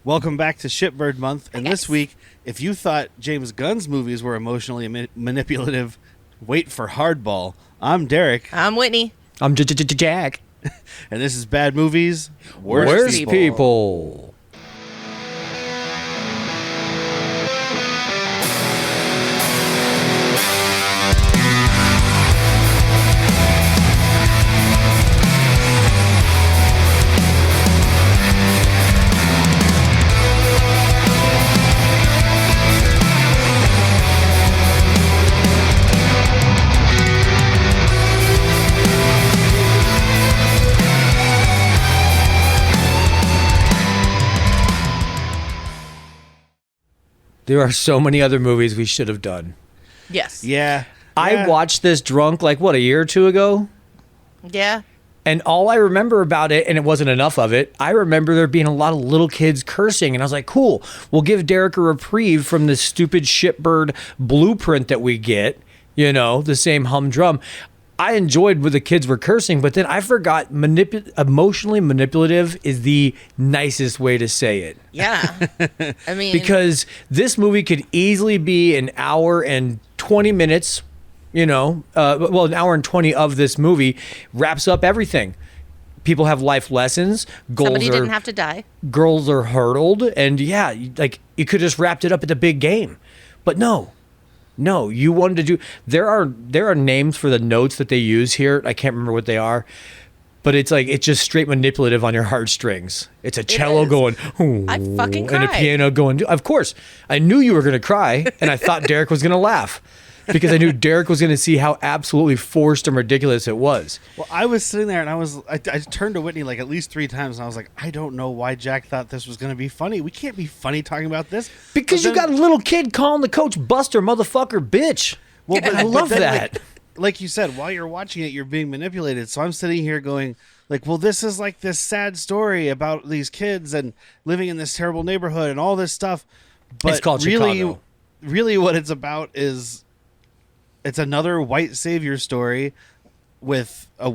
Welcome back to Shitbird Month. And this week, if you thought James Gunn's movies were emotionally manipulative, wait for Hardball. I'm Derek. I'm Whitney. I'm Jack. And this is Bad Movies, Worst People. There are so many other movies we should have done. Yes. Yeah. I watched this drunk, like, a year or two ago? Yeah. And all I remember about it, and it wasn't enough of it, I remember there being a lot of little kids cursing. And I was like, cool, we'll give Derek a reprieve from this stupid shitbird blueprint that we get. You know, the same humdrum. I enjoyed when the kids were cursing, but then I forgot emotionally manipulative is the nicest way to say it. Yeah. I mean, because this movie could easily be an hour and 20 minutes, an hour and 20 of this movie wraps up everything. People have life lessons. Somebody didn't have to die. Girls are hurdled. And yeah, like you could just wrapped it up at the big game. But no, you wanted to do. There are names for the notes that they use here. I can't remember what they are, but it's like it's just straight manipulative on your heartstrings. It's a cello going, ooh, I fucking cried. And a piano going. Of course, I knew you were going to cry, and I thought Derek was going to laugh because I knew Derek was going to see how absolutely forced and ridiculous it was. Well, I was sitting there and I turned to Whitney like at least 3 times and I was like, I don't know why Jack thought this was going to be funny. We can't be funny talking about this. Because you got a little kid calling the coach Buster, motherfucker, bitch. Well, but I love that. Like you said, while you're watching it, you're being manipulated. So I'm sitting here going like, well, this is like this sad story about these kids and living in this terrible neighborhood and all this stuff. But it's called Chicago. Really what it's about is it's another white savior story with a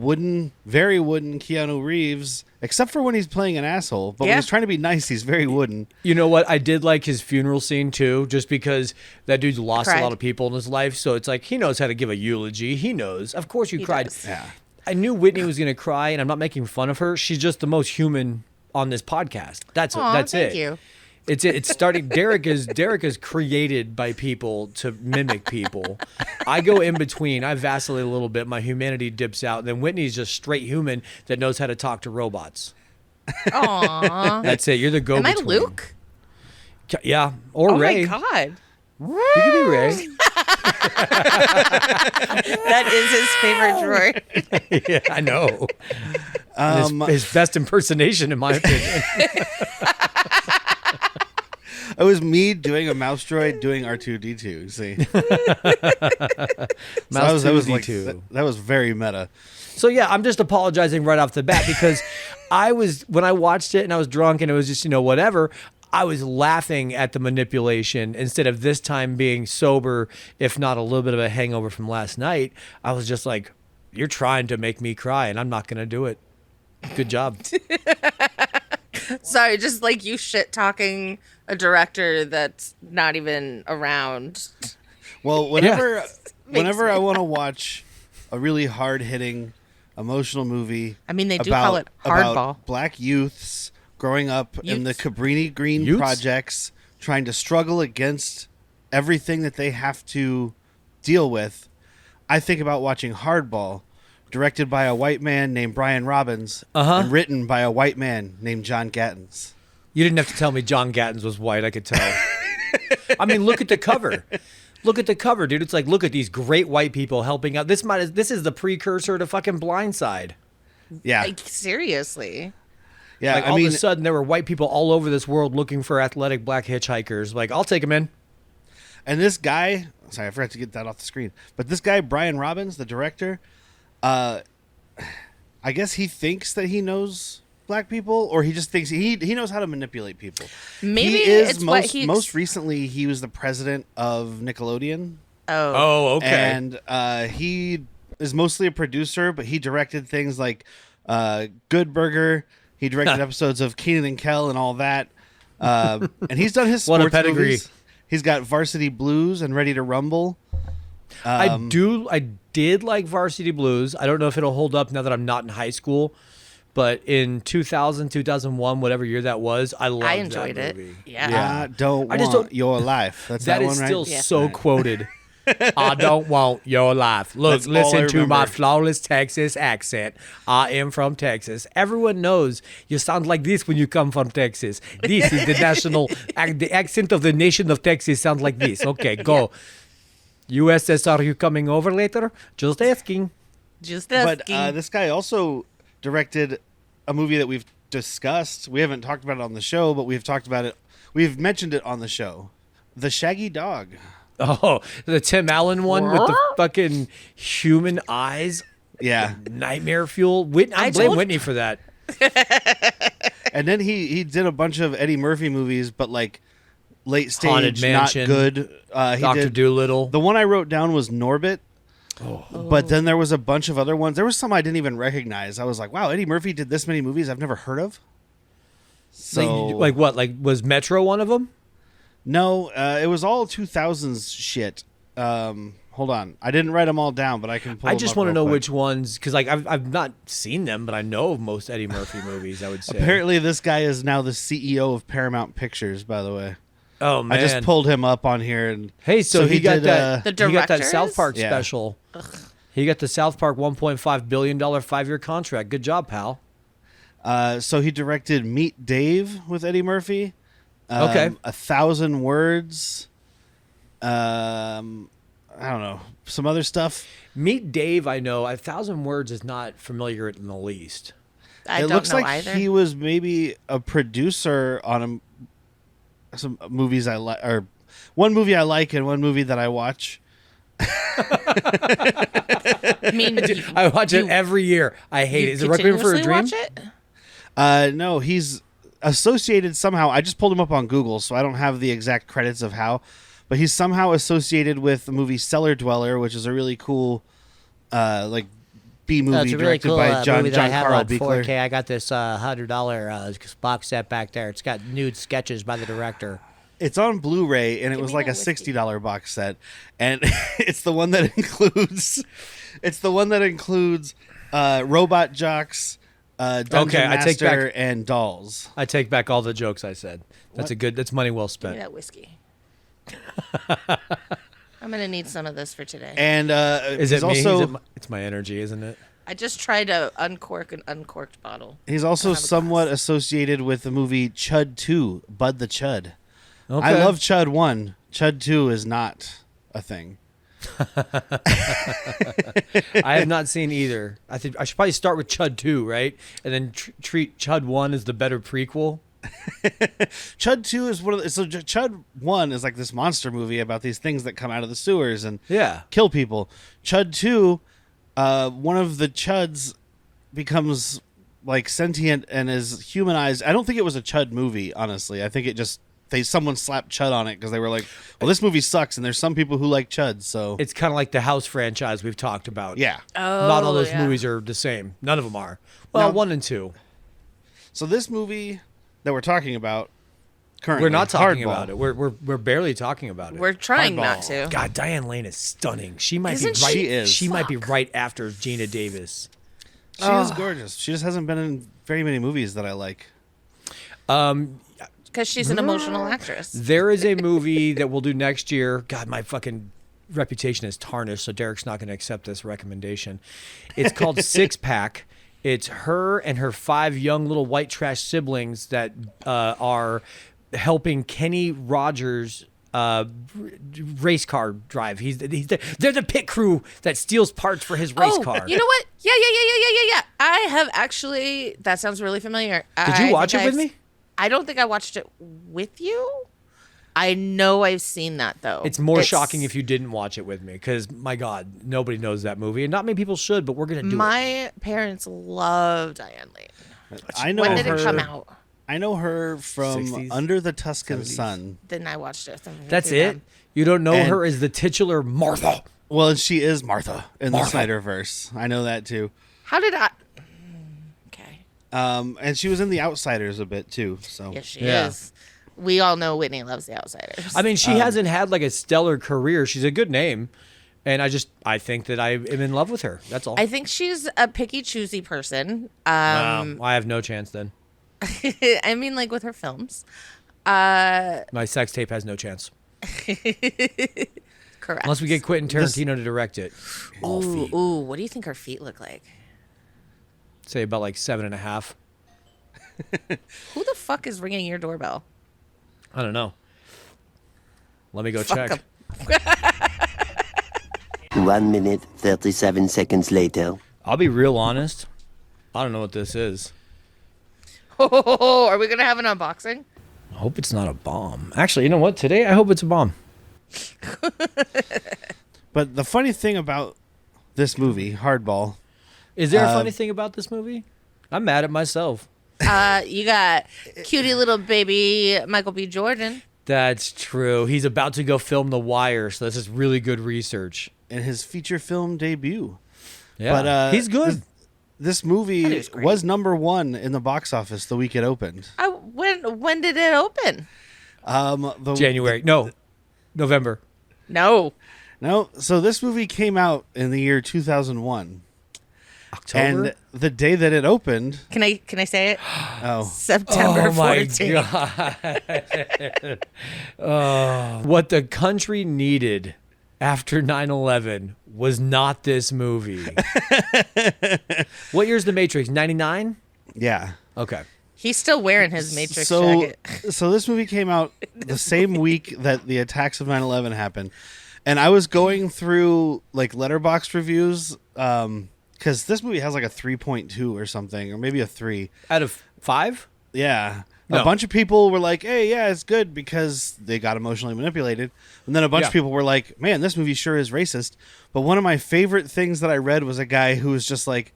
very wooden Keanu Reeves, except for when he's playing an asshole. But when he's trying to be nice, he's very wooden. You know what? I did like his funeral scene, too, just because that dude's lost a lot of people in his life. So it's like he knows how to give a eulogy. He knows. Of course you cried. Does. Yeah. I knew Whitney was going to cry, and I'm not making fun of her. She's just the most human on this podcast. That's it. Thank you. It's starting. Derek is created by people to mimic people. I go in between. I vacillate a little bit. My humanity dips out. And then Whitney's just straight human that knows how to talk to robots. Aww. That's it. You're the go-between. Am I Luke? Yeah, or Ray. Oh my god. You could be Ray. That is his favorite droid. Yeah, I know. His best impersonation, in my opinion. It was me doing a mouse droid doing R2-D2. See, that was very meta. So yeah, I'm just apologizing right off the bat because when I watched it and I was drunk and it was just whatever. I was laughing at the manipulation instead of this time being sober, if not a little bit of a hangover from last night. I was just like, "You're trying to make me cry, and I'm not going to do it." Good job. Sorry, just like you shit talking a director that's not even around. Well, whenever I want to watch a really hard-hitting, emotional movie, I mean, they do call it Hardball. About black youths growing up in the Cabrini Green projects, trying to struggle against everything that they have to deal with. I think about watching Hardball, directed by a white man named Brian Robbins, and written by a white man named John Gattens. You didn't have to tell me John Gattens was white. I could tell. I mean, look at the cover. Look at the cover, dude. It's like, look at these great white people helping out. This is the precursor to fucking Blindside. Yeah. Like, seriously. Yeah. Like, all of a sudden, there were white people all over this world looking for athletic black hitchhikers. Like, I'll take them in. And this guy, sorry, I forgot to get that off the screen. But this guy, Brian Robbins, the director, I guess he thinks that he knows black people, or he just thinks he knows how to manipulate people. Maybe it's most recently he was the president of Nickelodeon. Oh, okay. And he is mostly a producer, but he directed things like Good Burger. He directed episodes of Kenan and Kel and all that. And he's done his What a sports pedigree. movies. He's got Varsity Blues and Ready to Rumble. I did like Varsity Blues. I don't know if it'll hold up now that I'm not in high school, but in 2000, 2001, whatever year that was, I loved I enjoyed that it. movie. Yeah. I don't I just want don't- your life. That's That that is one, right? still Yeah. so quoted. I don't want your life. Look, That's all I listen to my remember. flawless Texas accent. I am from Texas. Everyone knows you sound like this when you come from Texas. This is the the accent of the nation of Texas sounds like this. Okay, go. USS, are you coming over later? Just asking. Just But asking. this guy also directed a movie that we've discussed. We haven't talked about it on the show, but we've talked about it. We've mentioned it on the show. The Shaggy Dog. Oh, the Tim Allen one with the fucking human eyes. Yeah. Nightmare fuel. I blame Whitney for that. And then he did a bunch of Eddie Murphy movies, but like late stage, Haunted not Mansion, good. He Dr. did, Dolittle. the one I wrote down was Norbit. But then there was a bunch of other ones. There was some I didn't even recognize. I was like, wow, Eddie Murphy did this many movies I've never heard of. So Like what? Like was Metro one of them? no, it was all 2000s shit. Hold on. I didn't write them all down, but I can pull I them just up want to real know quick. which ones, because like I've not seen them, but I know of most Eddie Murphy movies. I would say. Apparently, this guy is now the CEO of Paramount Pictures, by the way. Oh man! I just pulled him up on here. And Hey, so he got did, that. The He got that director South is? Park Yeah. special. He got the South Park $1.5 billion 5-year contract. Good job, pal. So he directed Meet Dave with Eddie Murphy. Okay. 1,000 Words. I don't know. Some other stuff. Meet Dave. I know 1,000 Words is not familiar in the least. I It don't looks know like either. he was maybe a producer on some movies I like, or one movie I like and one movie that I watch. I mean, I watch it every year. I hate it. Is it Requiem for a Dream? Watch it? No, he's associated somehow. I just pulled him up on Google, so I don't have the exact credits of how, but he's somehow associated with the movie Cellar Dweller, which is a really cool, like B movie directed by John Carl Buechler. I got this $100 box set back there. It's got nude sketches by the director. It's on Blu-ray, and it was me like a that whiskey. $60 box set, and it's the one that includes Robot Jocks, Dungeon Okay, I take Master, back- and Dolls. I take back all the jokes I said. That's money well Give me spent. that whiskey. I'm gonna need some of this for today. And Is he's it me? also It's my energy, isn't it? I just tried to uncork an uncorked bottle. he's also have a somewhat glass. associated with the movie Chud 2, Bud the Chud. Okay. I love Chud 1. Chud 2 is not a thing. I have not seen either. I think I should probably start with Chud 2, right? And then treat Chud 1 as the better prequel. Chud 2 is one of the, so Chud 1 is like this monster movie about these things that come out of the sewers and Yeah. kill people. Chud 2, one of the Chuds becomes like sentient and is humanized. I don't think it was a Chud movie, honestly. I think it just someone slapped Chud on it because they were like, well, this movie sucks and there's some people who like Chud, so It's kind of like the House franchise we've talked about. yeah. Not all those yeah. movies are the same. None of them are. Well, No. 1 and 2. So this movie that we're talking about currently, We're not talking Hardball. about it. We're barely talking about it. We're trying not Hardball. to. God, Diane Lane is stunning. She might Isn't be right. she? She is. She might be right after Gina Davis. She is gorgeous. She just hasn't been in very many movies that I like. Because she's an emotional actress. There is a movie that we'll do next year. God, my fucking reputation is tarnished, so Derek's not going to accept this recommendation. It's called Six Pack. It's her and her 5 young little white trash siblings that are helping Kenny Rogers race car drive. They're the pit crew that steals parts for his race car. You know what? Yeah. I have actually. That sounds really familiar. Did you watch it with me? I don't think I watched it with you. I know I've seen that though. It's more shocking if you didn't watch it with me, because my God, nobody knows that movie, and not many people should. But we're gonna do it. My parents love Diane Lane. I know When did her. it come out? I know her from 60s, Under the Tuscan 70s. Sun. Then I watched it. That's it. You don't know And- her as the titular Martha. Well, and she is Martha in the Snyderverse. I know that too. How did I? Okay. And she was in The Outsiders a bit too. So Yes, she Yeah. is. we all know Whitney loves The Outsiders. I mean, she hasn't had like a stellar career. She's a good name. And I think that I am in love with her. That's all. I think she's a picky, choosy person. I have no chance then. I mean, like with her films. My sex tape has no chance. Correct. Unless we get Quentin Tarantino to direct it. Ooh, what do you think her feet look like? Say about like 7.5. Who the fuck is ringing your doorbell? I don't know. Let me go Fuck check. 'em. 1 minute, 37 seconds later. I'll be real honest. I don't know what this is. Oh, are we going to have an unboxing? I hope it's not a bomb. Actually, you know what? Today, I hope it's a bomb. But the funny thing about this movie, Is there a funny thing about this movie? I'm mad at myself. You got cutie little baby Michael B. Jordan. That's true. He's about to go film The Wire, so this is really good research. in his feature film debut. Yeah, But he's good. This movie That is great. was number one in the box office the week it opened. When did it open? January. No, November. No. No, so this movie came out in the year 2001. October. And the day that it opened, Can I say it? oh, September Oh my 14th. God. What the country needed after 9/11 was not this movie. What year's The Matrix? 99? yeah. Okay. He's still wearing his Matrix so, jacket. so this movie came out the same week that the attacks of 9/11 happened. And I was going through like Letterboxd reviews because this movie has like a 3.2 or something, or maybe a 3. Out of 5? Yeah. No. A bunch of people were like, hey, yeah, it's good because they got emotionally manipulated. And then a bunch of people were like, man, this movie sure is racist. But one of my favorite things that I read was a guy who was just like,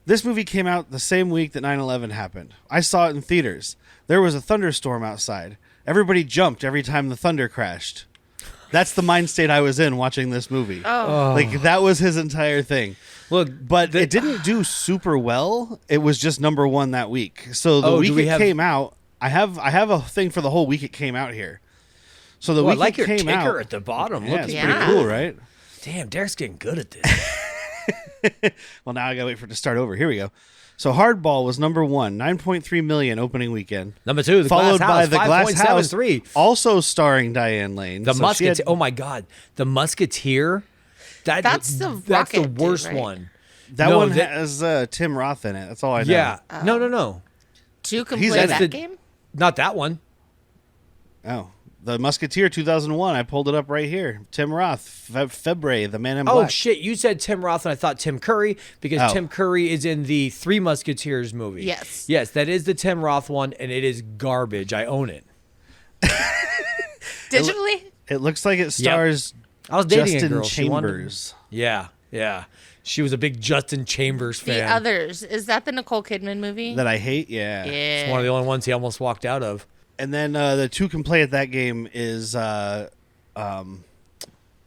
this movie came out the same week that 9/11 happened. I saw it in theaters. There was a thunderstorm outside. Everybody jumped every time the thunder crashed. That's the mind state I was in watching this movie. Oh. Like, that was his entire thing. Look, But it didn't do super well. It was just number one that week. So the week it came out, I have a thing for the whole week it came out here. So the I week like it your came ticker out, at the bottom. yeah, Look, it's Yeah. pretty cool, right? damn, Derek's getting good at this. Well, now I gotta wait for it to start over. Here we go. So Hardball was number one, 9.3 million opening weekend. Number 2, The Followed Glass House, by The Glass House, 5.73. also starring Diane Lane. The So she Musketeer. had- Oh my God, The Musketeer. That's the rocket dude, worst right? one. that No, one that- has Tim Roth in it. That's all I know. Yeah. No. Two can He's play in that the- game? Not that one. Oh, The Musketeer 2001. I pulled it up right here. Tim Roth, February, The Man in Oh Black. shit! You said Tim Roth, and I thought Tim Curry because Oh. Tim Curry is in the Three Musketeers movie. Yes. Yes, that is the Tim Roth one, and it is garbage. I own it. Digitally? It looks like it stars I was dating Justin a girl. She wanted- Chambers. Yeah. She was a big Justin Chambers The fan. Others. Is that the Nicole Kidman movie? That I hate, yeah. yeah. It's one of the only ones he almost walked out of. And then the two can play at that game is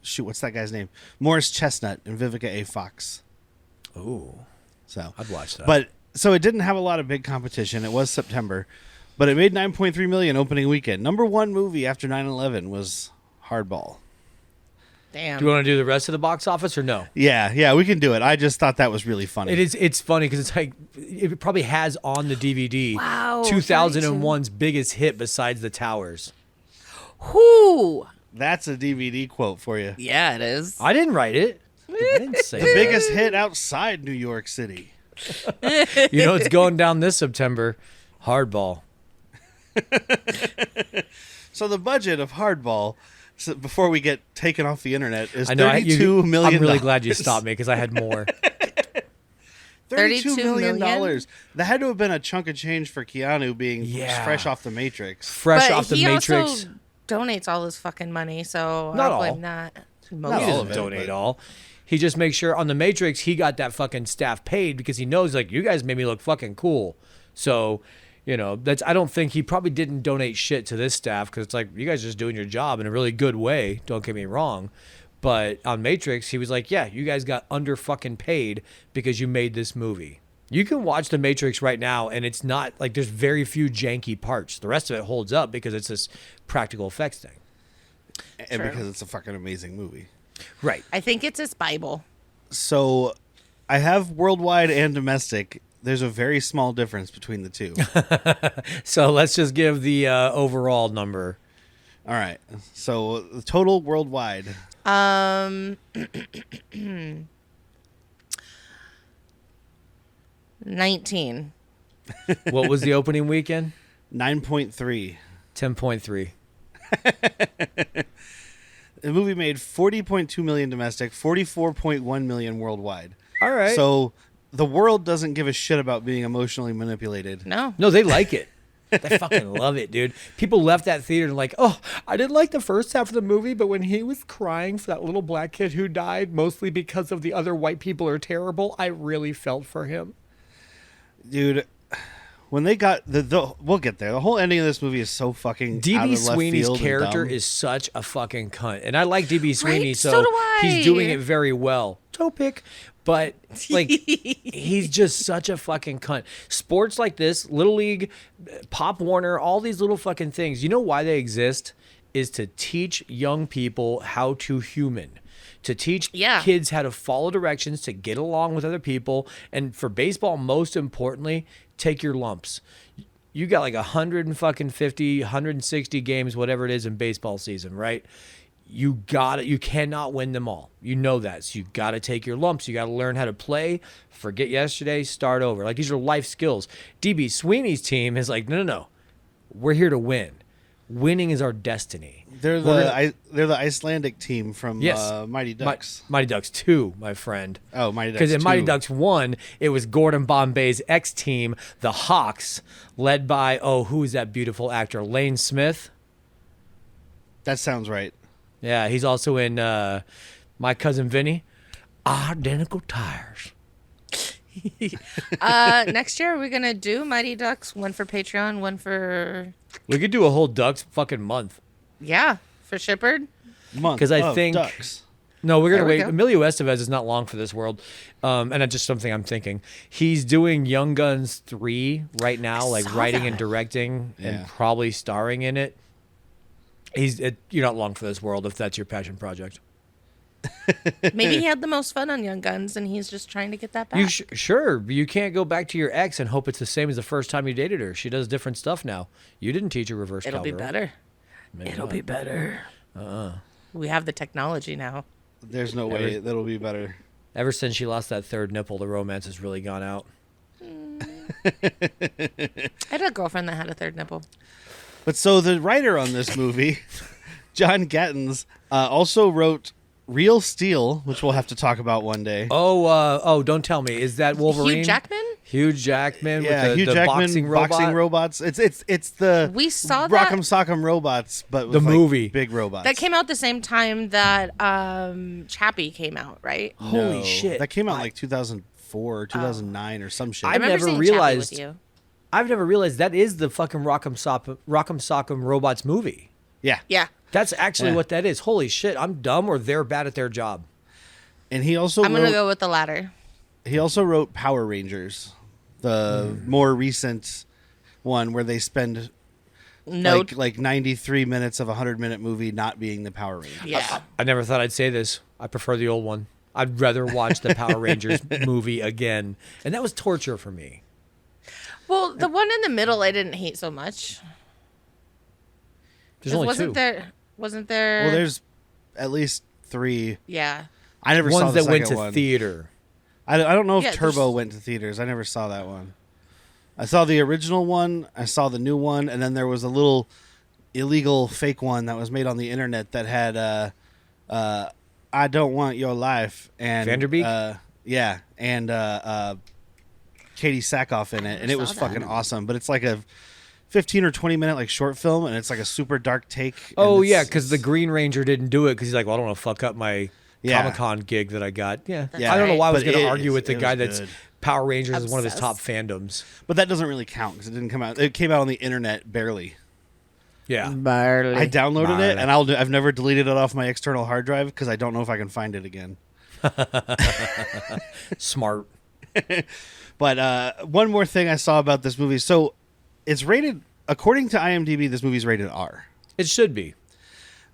shoot, what's that guy's name? Morris Chestnut and Vivica A. Fox. Ooh, So I'd watch that. But so it didn't have a lot of big competition. It was September, but it made 9.3 million opening weekend. Number one movie after 9/11 was Hardball. Damn. do you want to do the rest of the box office or no? Yeah, we can do it. I just thought that was really funny. It is. It's funny because it's like it probably has on the DVD. Wow, 2001's biggest hit besides The Towers. Whoo. That's a DVD quote for you. Yeah, it is. I didn't write it. I didn't say The that. biggest hit outside New York City. You know it's going down this September. Hardball. So the budget of Hardball, so before we get taken off the internet, is I know. $32 million. I'm really glad you stopped me because I had more. $32 million. million? That had to have been a chunk of change for Keanu being Yeah. fresh off the Matrix. Fresh But off the he Matrix. also donates all his fucking money, so Not I all. blame that. Not He all doesn't of it, donate but- all. He just makes sure on the Matrix he got that fucking staff paid because he knows like you guys made me look fucking cool. So, you know, that's I don't think he probably didn't donate shit to this staff because it's like you guys are just doing your job in a really good way. Don't get me wrong. But on Matrix, he was like, yeah, you guys got under fucking paid because you made this movie. You can watch The Matrix right now, and it's not like there's very few janky parts. The rest of it holds up because it's this practical effects thing. And because it's a fucking amazing movie. Right. I think it's his Bible. So I have worldwide and domestic. There's a very small difference between the two. So let's just give the overall number. All right. So the total worldwide. 19. What was the opening weekend? 9.3. 10.3. The movie made 40.2 million domestic, 44.1 million worldwide. All right. So the world doesn't give a shit about being emotionally manipulated. No. No, they like it. They fucking love it, dude. People left that theater and like, oh, I didn't like the first half of the movie, but when he was crying for that little black kid who died, mostly because of the other white people are terrible, I really felt for him. Dude, when they got we'll get there. The whole ending of this movie is so fucking DB out of left Sweeney's field and character dumb. is such a fucking cunt. And I like DB Sweeney, Right? so So do I. he's doing it very well. Toe pick. But like he's just such a fucking cunt. Sports like this, Little League, Pop Warner, all these little fucking things. You know why they exist? Is to teach young people how to human. To teach kids how to follow directions, to get along with other people, and for baseball, most importantly, take your lumps. You got like 150, 160 games, whatever it is in baseball season, right? You cannot win them all. You know that. So you got to take your lumps. You got to learn how to play, forget yesterday, start over. Like these are life skills. DB Sweeney's team is like, no. We're here to win. Winning is our destiny. They're the Icelandic team from Mighty Ducks. Mighty Ducks 2, my friend. Oh, Mighty Ducks 2. Because in Mighty Ducks 1, it was Gordon Bombay's ex-team, the Hawks, led by, who is that beautiful actor? Lane Smith? That sounds right. Yeah, he's also in My Cousin Vinny. Identical Tires. Next year, are we going to do Mighty Ducks? One for Patreon, one for... We could do a whole Ducks fucking month. Yeah, for Shipperd. Month 'Cause I of think- Ducks. No, we're going to There we wait. go. Emilio Estevez is not long for this world. And that's just something I'm thinking. He's doing Young Guns 3 right now, like saw writing that. and directing Yeah. and probably starring in it. You're not long for this world if that's your passion project. Maybe he had the most fun on Young Guns, and he's just trying to get that back. Sure, you can't go back to your ex and hope it's the same as the first time you dated her. She does different stuff now. You didn't teach her reverse It'll be cowgirl. better. Maybe It'll not. be better. We have the technology now. There's no way that'll be better. Ever since she lost that third nipple, the romance has really gone out. I had a girlfriend that had a third nipple. But so the writer on this movie, John Gattens, also wrote Real Steel, which we'll have to talk about one day. Don't tell me. Is that Wolverine? Hugh Jackman? Hugh Jackman Yeah, with Hugh the Jackman, boxing robot? robots. It's the We saw that. Rock'em Sock'em robots, but with The like movie. big robots. That came out the same time that Chappie came out, right? Holy No, shit. That came out like 2004 or 2009 or some shit. I I remember never seeing realized- Chappie with you. I've never realized that is the fucking Rock'em Sock'em Robots movie. Yeah. Yeah. That's actually Yeah. what that is. Holy shit, I'm dumb or they're bad at their job. And he also I'm going to wrote, go with the latter. he also wrote Power Rangers, the more recent one where they spend No. like 93 minutes of a 100-minute movie not being the Power Rangers. Yeah. I never thought I'd say this. I prefer the old one. I'd rather watch the Power Rangers movie again. And that was torture for me. Well, the one in the middle I didn't hate so much. There's only wasn't two. Wasn't there? Well, there's at least 3. Yeah. I never saw Ones the that went second to one. theater. I don't know if Yeah, Turbo there's- went to theaters. I never saw that one. I saw the original one. I saw the new one, and then there was a little illegal fake one that was made on the internet that had "I Don't Want Your Life" and Vanderbeek? yeah, and Katie Sackhoff in it, and it was saw that. fucking awesome. But it's like a 15 or 20 minute like short film, and it's like a super dark take. Oh, and yeah, it's- because the Green Ranger didn't do it because he's like, well, I don't want to fuck up my Yeah. Comic-Con gig that I got. Yeah. Yeah. I don't know why I was But going to it- argue with the it guy was that's good. Power Rangers is one of his top Obsessed. fandoms. But that doesn't really count because it didn't come out. It came out on the internet barely. Yeah. Barely. I downloaded Barely. it, and I've never deleted it off my external hard drive because I don't know if I can find it again. Smart. But one more thing I saw about this movie. So it's rated, according to IMDb, this movie's rated R. It should be.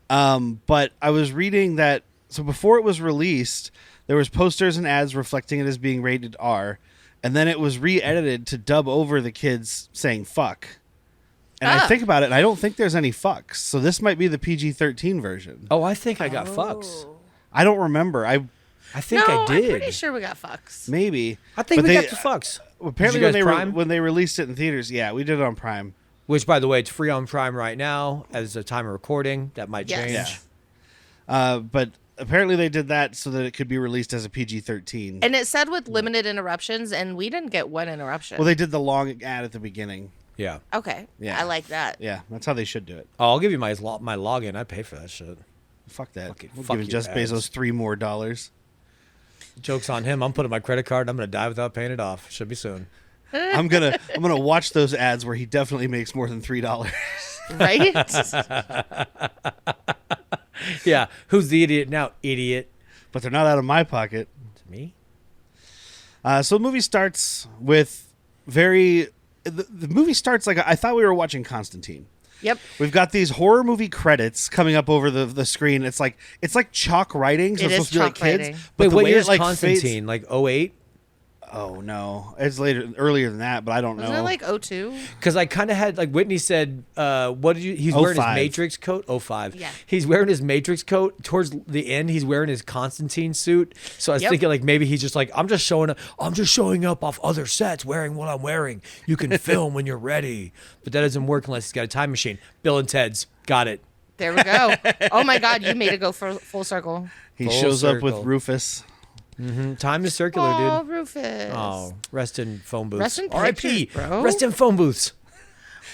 But I was reading that, so before it was released, there was posters and ads reflecting it as being rated R, and then it was re-edited to dub over the kids saying fuck. And I think about it, and I don't think there's any fucks. So this might be the PG-13 version. Oh, I think I got fucks. I don't remember. I think I did. I'm pretty sure we got fucks. Maybe. I think we got the fucks. Apparently, Did you guys when they released it in theaters, yeah, we did it on Prime. Which, by the way, it's free on Prime right now as a time of recording. That might change. Yeah. But apparently they did that so that it could be released as a PG-13. And it said with limited interruptions, and we didn't get one interruption. Well, they did the long ad at the beginning. Yeah. Okay. Yeah. I like that. Yeah, that's how they should do it. Oh, I'll give you my login. I pay for that shit. Fuck that. We're fuck giving you, Jeff ads. Bezos $3 more. Joke's on him. I'm putting my credit card. I'm going to die without paying it off. Should be soon. I'm gonna watch those ads where he definitely makes more than $3. Right? Yeah. Who's the idiot now? Idiot. But they're not out of my pocket. It's me. So the movie starts with the movie starts like I thought we were watching Constantine. Yep. We've got these horror movie credits coming up over the screen. It's like chalk writing. So It it's is supposed to be like chalk kids. writing. But Wait, the what way year it, is like, Constantine? Like 08? Oh no, it's earlier than that, but I don't know. Wasn't it like 02? Because I kind of had, like Whitney said, what did you, he's wearing his 05. Matrix coat. 05. Yeah. He's wearing his Matrix coat. Towards the end, he's wearing his Constantine suit. So I was thinking like maybe he's just like, I'm just showing up off other sets wearing what I'm wearing. You can film when you're ready. But that doesn't work unless he's got a time machine. Bill and Ted's. Got it. There we go. Oh my God, you made it go full circle. He Full shows up circle. with Rufus. Time is circular, Oh, dude. Rufus. Oh, rest in phone booths. Rest in R.I.P. pictures, bro. Rest in phone booths.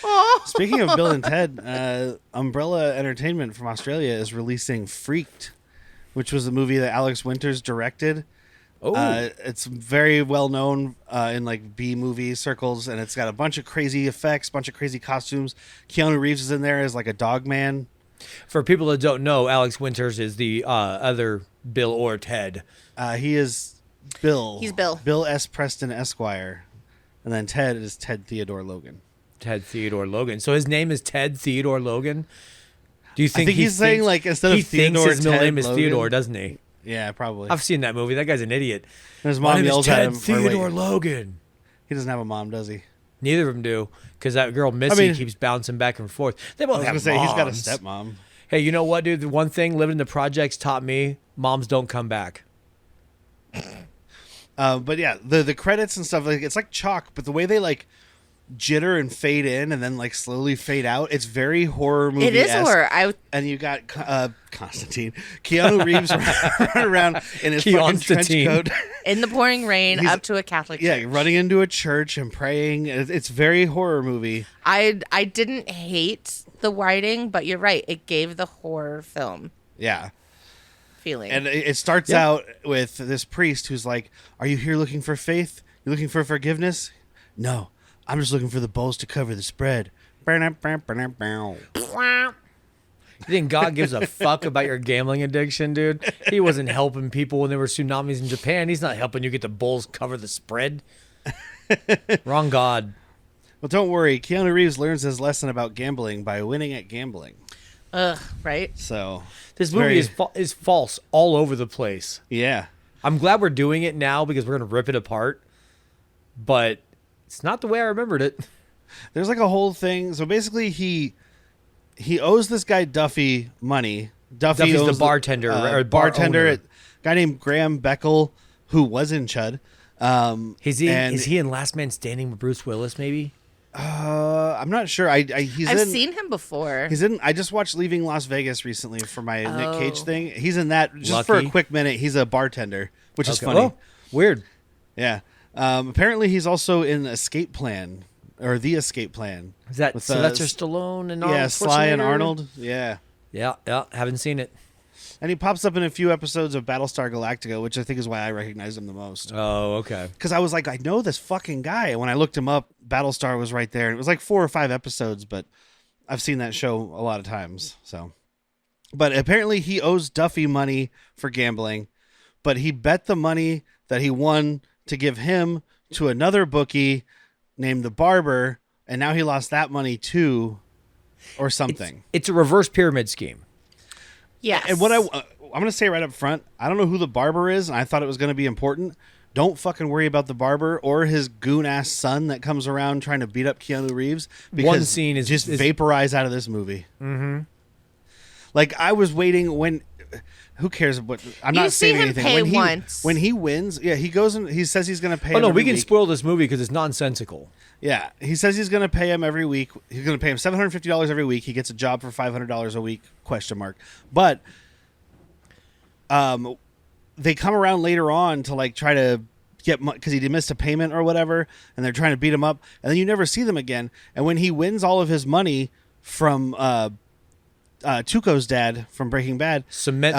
Oh. Speaking of Bill and Ted, Umbrella Entertainment from Australia is releasing Freaked, which was a movie that Alex Winters directed. Oh, It's very well known in like B movie circles, and it's got a bunch of crazy effects, bunch of crazy costumes. Keanu Reeves is in there as like a dog man. for people that don't know, Alex Winters is the other Bill or Ted. He is Bill. He's Bill. Bill S. Preston Esquire, and then Ted is Ted Theodore Logan. Ted Theodore Logan. So his name is Ted Theodore Logan. Do you think, think he's saying, like, instead of he thinks Theodore, his middle Ted name is Logan? Theodore, doesn't he? Yeah, probably. I've seen that movie. That guy's an idiot. And his My mom name is yells at Ted him. Theodore Wait, Logan. he doesn't have a mom, does he? Neither of them do, because that girl Missy mean- keeps bouncing back and forth. They both I was have gonna say he's got a moms. stepmom. Hey, you know what, dude? The one thing living in the projects taught me: moms don't come back. But yeah, the credits and stuff, like it's like chalk, but the way they like jitter and fade in and then like slowly fade out, it's very horror movie. It is horror. And you got Constantine, Keanu Reeves running around in his fucking trench Keonstantine. coat. In the pouring rain, He's- up to a Catholic Yeah, church. running into a church and praying. It's very horror movie. I didn't hate the writing, but you're right. It gave the horror film Yeah. feeling. And it starts out with this priest who's like, "Are you here looking for faith? You looking for forgiveness? No, I'm just looking for the bowls to cover the spread." You think God gives a fuck about your gambling addiction, dude? He wasn't helping people when there were tsunamis in Japan. He's not helping you get the bulls cover the spread. Wrong God. Well, don't worry. Keanu Reeves learns his lesson about gambling by winning at gambling. Ugh, right? So This movie is false all over the place. yeah. I'm glad we're doing it now because we're going to rip it apart. But it's not the way I remembered it. There's like a whole thing. So basically, he owes this guy Duffy money. Duffy's owes the bartender, or bar bartender, owner. a guy named Graham Beckel, who was in Chud. Is he in Last Man Standing with Bruce Willis, maybe? I'm not sure. I've seen him before. He's in. I just watched Leaving Las Vegas recently for my Nick Cage Oh. thing. He's in that just for a Lucky. quick minute. He's a bartender, which is Okay. funny. Oh, weird. Yeah. Apparently, he's also in Escape Plan or The Escape Plan. Is that With, Sylvester Stallone and Arnold Yeah, Sly and Schwarzenegger? Arnold. Yeah. Yeah, haven't seen it. And he pops up in a few episodes of Battlestar Galactica, which I think is why I recognize him the most. Oh, okay. Because I was like, I know this fucking guy. And when I looked him up, Battlestar was right there. And it was like 4 or 5 episodes, but I've seen that show a lot of times. So, but apparently he owes Duffy money for gambling, but he bet the money that he won to give him to another bookie named the Barber, and now he lost that money too, or something. It's a reverse pyramid scheme. Yes. And what I'm going to say right up front, I don't know who the Barber is, and I thought it was going to be important. Don't fucking worry about the Barber or his goon-ass son that comes around trying to beat up Keanu Reeves. Because one scene is just vaporize out of this movie. Mm-hmm. Like, I was waiting when... Who cares? What I'm You not see saying him anything. pay When once. he wins, yeah, he goes and he says he's going to pay. Oh him no, every we can week. spoil this movie because it's nonsensical. Yeah, he says he's going to pay him every week. He's going to pay him $750 every week. He gets a job for $500 a week? ? But, they come around later on to like try to get because he missed a payment or whatever, and they're trying to beat him up, and then you never see them again. And when he wins all of his money from Tuco's dad from Breaking Bad, Cement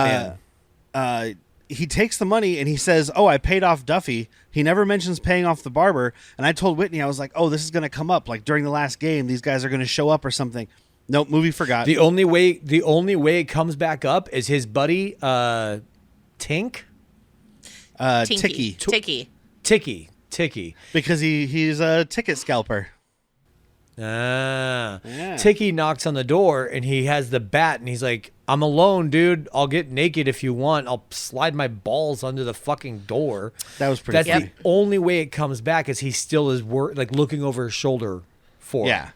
Man. he takes the money and he says, "Oh, I paid off Duffy." He never mentions paying off the Barber. And I told Whitney, I was like, "Oh, this is going to come up. Like during the last game, these guys are going to show up or something." Nope, movie forgot. The only way it comes back up is his buddy Tink. Ticky. Because he's a ticket scalper. Yeah. Ticky knocks on the door and he has the bat and he's like, "I'm alone, dude. I'll get naked if you want. I'll slide my balls under the fucking door." That was pretty That's the only way it comes back is he still is like looking over his shoulder for him.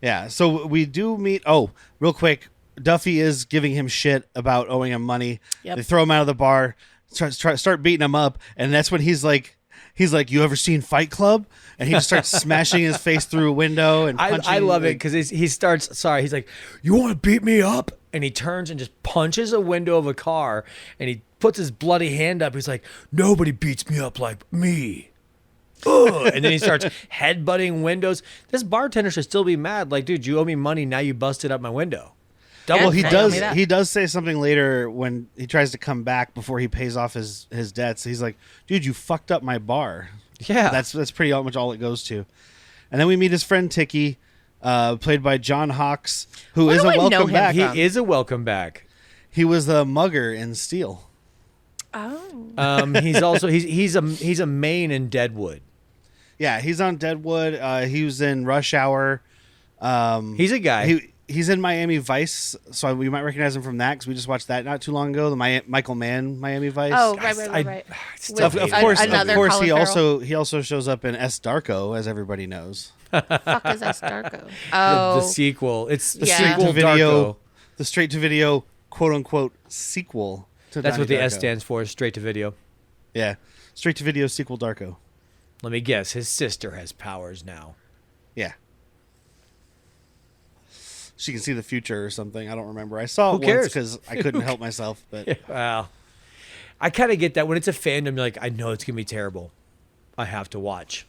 Yeah. So we do meet. Oh, real quick. Duffy is giving him shit about owing him money. Yep. They throw him out of the bar, start beating him up. And that's when he's like, "You ever seen Fight Club?" And he just starts smashing his face through a window and punching. I love it because he starts. Sorry, he's like, "You want to beat me up?" And he turns and just punches a window of a car, and he puts his bloody hand up. He's like, "Nobody beats me up like me." Ugh. And then he starts headbutting windows. This bartender should still be mad. Like, dude, you owe me money. Now you busted up my window. Well, he tell me does. that. He does say something later when he tries to come back before he pays off his debts. He's like, "Dude, you fucked up my bar." Yeah, that's pretty much all it goes to. And then we meet his friend Ticky, played by John Hawkes, who Where is do a I know welcome him back. from? he is a welcome back. He was the mugger in Steel. Oh. He's also he's a main in Deadwood. Yeah, he's on Deadwood. He was in Rush Hour. He's a guy. He's in Miami Vice, so we might recognize him from that because we just watched that not too long ago. The Michael Mann Miami Vice. Oh, right. Of course, he Colin also shows up in S. Darko, as everybody knows. Fuck is S. Darko? Oh, The sequel. It's the Yeah. sequel video, Darko. the straight to video, quote unquote sequel to. That's Donnie what the Darko. S stands for. Straight to video. Yeah, straight to video sequel Darko. Let me guess. His sister has powers now. Yeah. She can see the future or something. I don't remember. I saw it Who cares? once because I couldn't help myself. But Well, I kind of get that when it's a fandom. You're like, I know it's gonna be terrible. I have to watch.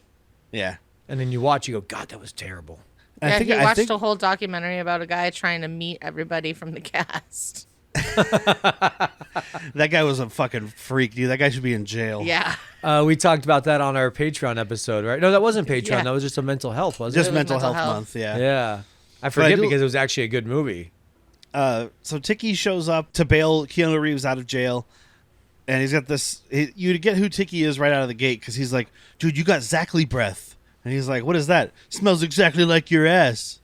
yeah, And then you watch, you go, God, that was terrible. And yeah, he I watched think a whole documentary about a guy trying to meet everybody from the cast. that guy was a fucking freak, dude. That guy should be in jail. Yeah. We talked about that on our Patreon episode, right? No, that wasn't Patreon. Yeah. That was just a mental health, wasn't Just it? mental mental health health. month. Yeah. Yeah. I forget do- because it was actually a good movie. So Tiki shows up to bail Keanu Reeves out of jail, and he's got this. You get who Tiki is right out of the gate because he's like, "Dude, you got Zachley breath," and he's like, "What is that? Smells exactly like your ass."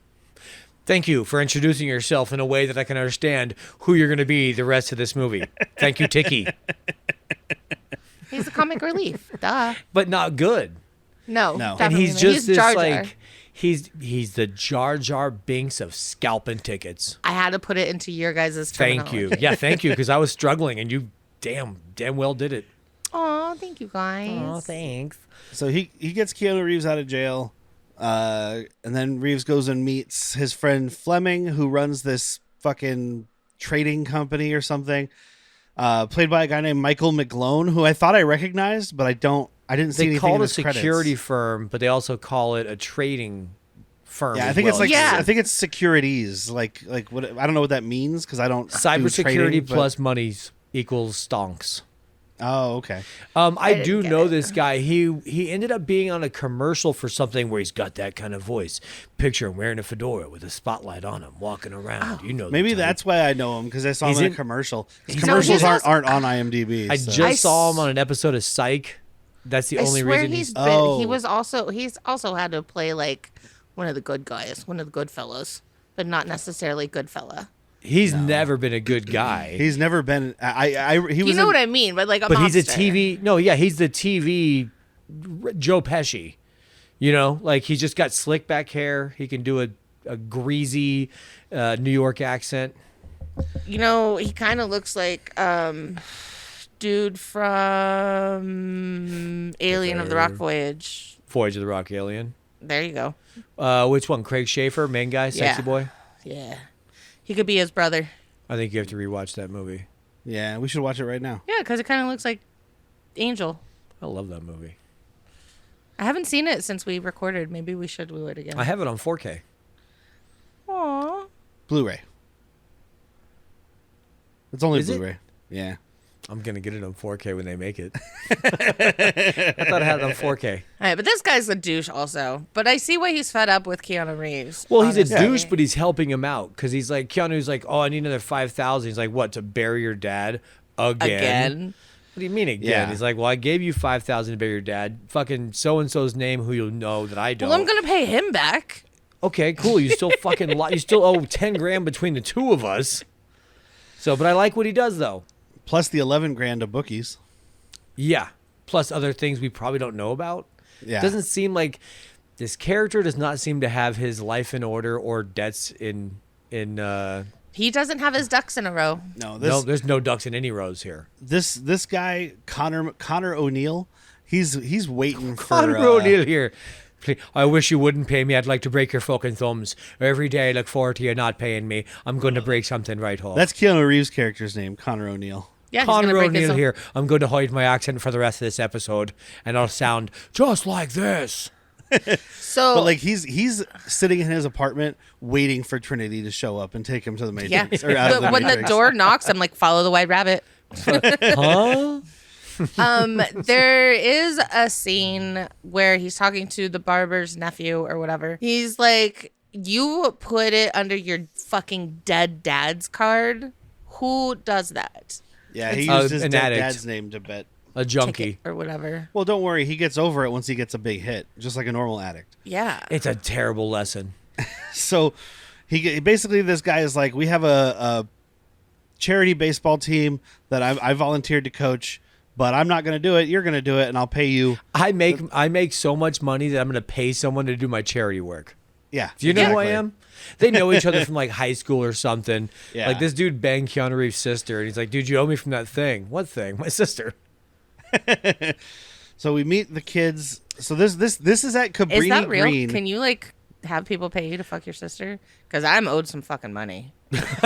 Thank you for introducing yourself in a way that I can understand who you're going to be the rest of this movie. Thank you, Tiki. He's a comic relief. Duh. But not good. No. No. And definitely he's not. just this Jar Jar. like he's the Jar Jar Binks of scalping tickets. I had to put it into your guys' Thank you. terminology. Yeah, thank you because I was struggling and you damn well did it. Aw, thank you guys. Oh, thanks. So he gets Keanu Reeves out of jail, and then Reeves goes and meets his friend Fleming, who runs this fucking trading company or something, played by a guy named Michael McGlone, who I thought I recognized, but I didn't see They anything call in it a his security credits. firm, but they also call it a trading firm. Yeah, I as think it's well. like Yeah. I think it's securities, like what I don't know what that means because I don't do cybersecurity trading, but- plus monies equals stonks. Oh, okay. I didn't do get know it. this guy. He ended up being on a commercial for something where he's got that kind of voice. Picture him wearing a fedora with a spotlight on him, walking around. You know, the Maybe type. that's why I know him because I saw He's him in in- a commercial. 'Cause he's- commercials No, he's aren't on IMDb. I so. just saw him on an episode of Psych That's the I only swear reason he's been. Oh. He's also had to play like one of the good guys, one of the good fellas, but not necessarily good fella. He's never been a good guy. He's never been. He was. You know what I mean? But like a but mobster. he's a TV. No, yeah, he's the TV Joe Pesci. You know, like he's just got slick back hair. He can do a greasy New York accent. You know, he kind of looks like dude from Alien of the Rock Voyage. Voyage of the Rock Alien. There you go. Which one? Craig Schaefer, main guy, sexy boy. Yeah, he could be his brother. I think you have to rewatch that movie. Yeah, we should watch it right now. Yeah, because it kind of looks like Angel. I love that movie. I haven't seen it since we recorded. Maybe we should do it again. I have it on 4K. Aww. Blu-ray. It's only Is it? Blu-ray. Yeah. I'm gonna get it on 4K when they make it. I thought I had it on 4K. All right, but this guy's a douche also. But I see why he's fed up with Keanu Reeves. Well, he's a honestly. douche, but he's helping him out because he's like Keanu's like, oh, I need another 5,000. He's like, what, to bury your dad again? What do you mean again? Yeah. He's like, well, I gave you 5,000 to bury your dad. Fucking so and so's name, who you'll know that I don't. Well, I'm gonna pay him back. Okay, cool. You still fucking you still owe 10 grand between the two of us. So, but I like what he does though. Plus the 11 grand of bookies. Yeah. Plus other things we probably don't know about. Yeah. Doesn't seem like this character does not seem to have his life in order or debts in. He doesn't have his ducks in a row. No, No, there's no ducks in any rows here. this guy Conor O'Neill, he's waiting for Conor O'Neill here. I wish you wouldn't pay me. I'd like to break your fucking thumbs. Every day I look forward to you not paying me. I'm going to break something right off. That's Keanu Reeves' character's name, Conor O'Neill. Yeah, he's gonna Conor break his O'Neill own- here. I'm going to hide my accent for the rest of this episode, and I'll sound just like this. So, But like he's sitting in his apartment waiting for Trinity to show up and take him to the yeah. Matrix. Or out of But the when the Matrix. door knocks, I'm like, follow the white rabbit. Huh? There is a scene where he's talking to the barber's nephew or whatever. He's like, you put it under your fucking dead dad's card. Who does that? Yeah, he used his an dead addict. dad's name to bet. A junkie. Ticket or whatever. Well, don't worry, he gets over it once he gets a big hit, just like a normal addict. Yeah. It's a terrible lesson. So basically this guy is like, we have a charity baseball team that I volunteered to coach, but I'm not going to do it. You're going to do it, and I'll pay you. I make so much money that I'm going to pay someone to do my charity work. Yeah. Do you know who I exactly. am? They know each other from like high school or something. Yeah. Like this dude banged Keanu Reeves' sister, and he's like, "Dude, you owe me from that thing." What thing? My sister. So we meet the kids. So this is at Cabrini Is that real? Green. Can you like have people pay you to fuck your sister? Because I'm owed some fucking money. Because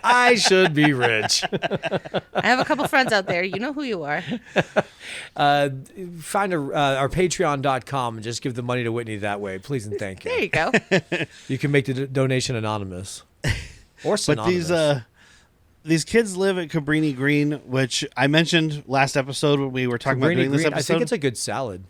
I should be rich. I have a couple friends out there. You know who you are. Find our patreon.com and just give the money to Whitney that way. Please and thank you. There you go. You can make the donation anonymous. Or But synonymous. these kids live at Cabrini Green, which I mentioned last episode when we were talking about Cabrini doing this Green, episode. I think it's a good salad.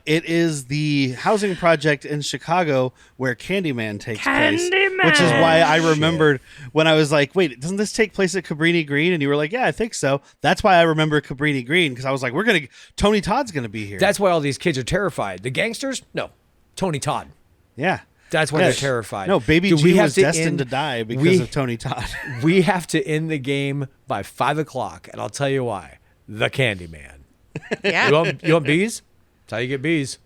It is the housing project in Chicago where Candyman takes place. Candyman! Which is why I remembered when I was like, wait, doesn't this take place at Cabrini Green? And you were like, yeah, I think so. That's why I remember Cabrini Green, because I was like, Tony Todd's going to be here. That's why all these kids are terrified. The gangsters? No. Tony Todd. yeah. That's why Yeah. they're terrified. No, Baby Dude, G we have was to destined end- to die because we- of Tony Todd. We have to end the game by 5 o'clock, and I'll tell you why. The Candyman. Yeah. You want bees? That's how you get bees.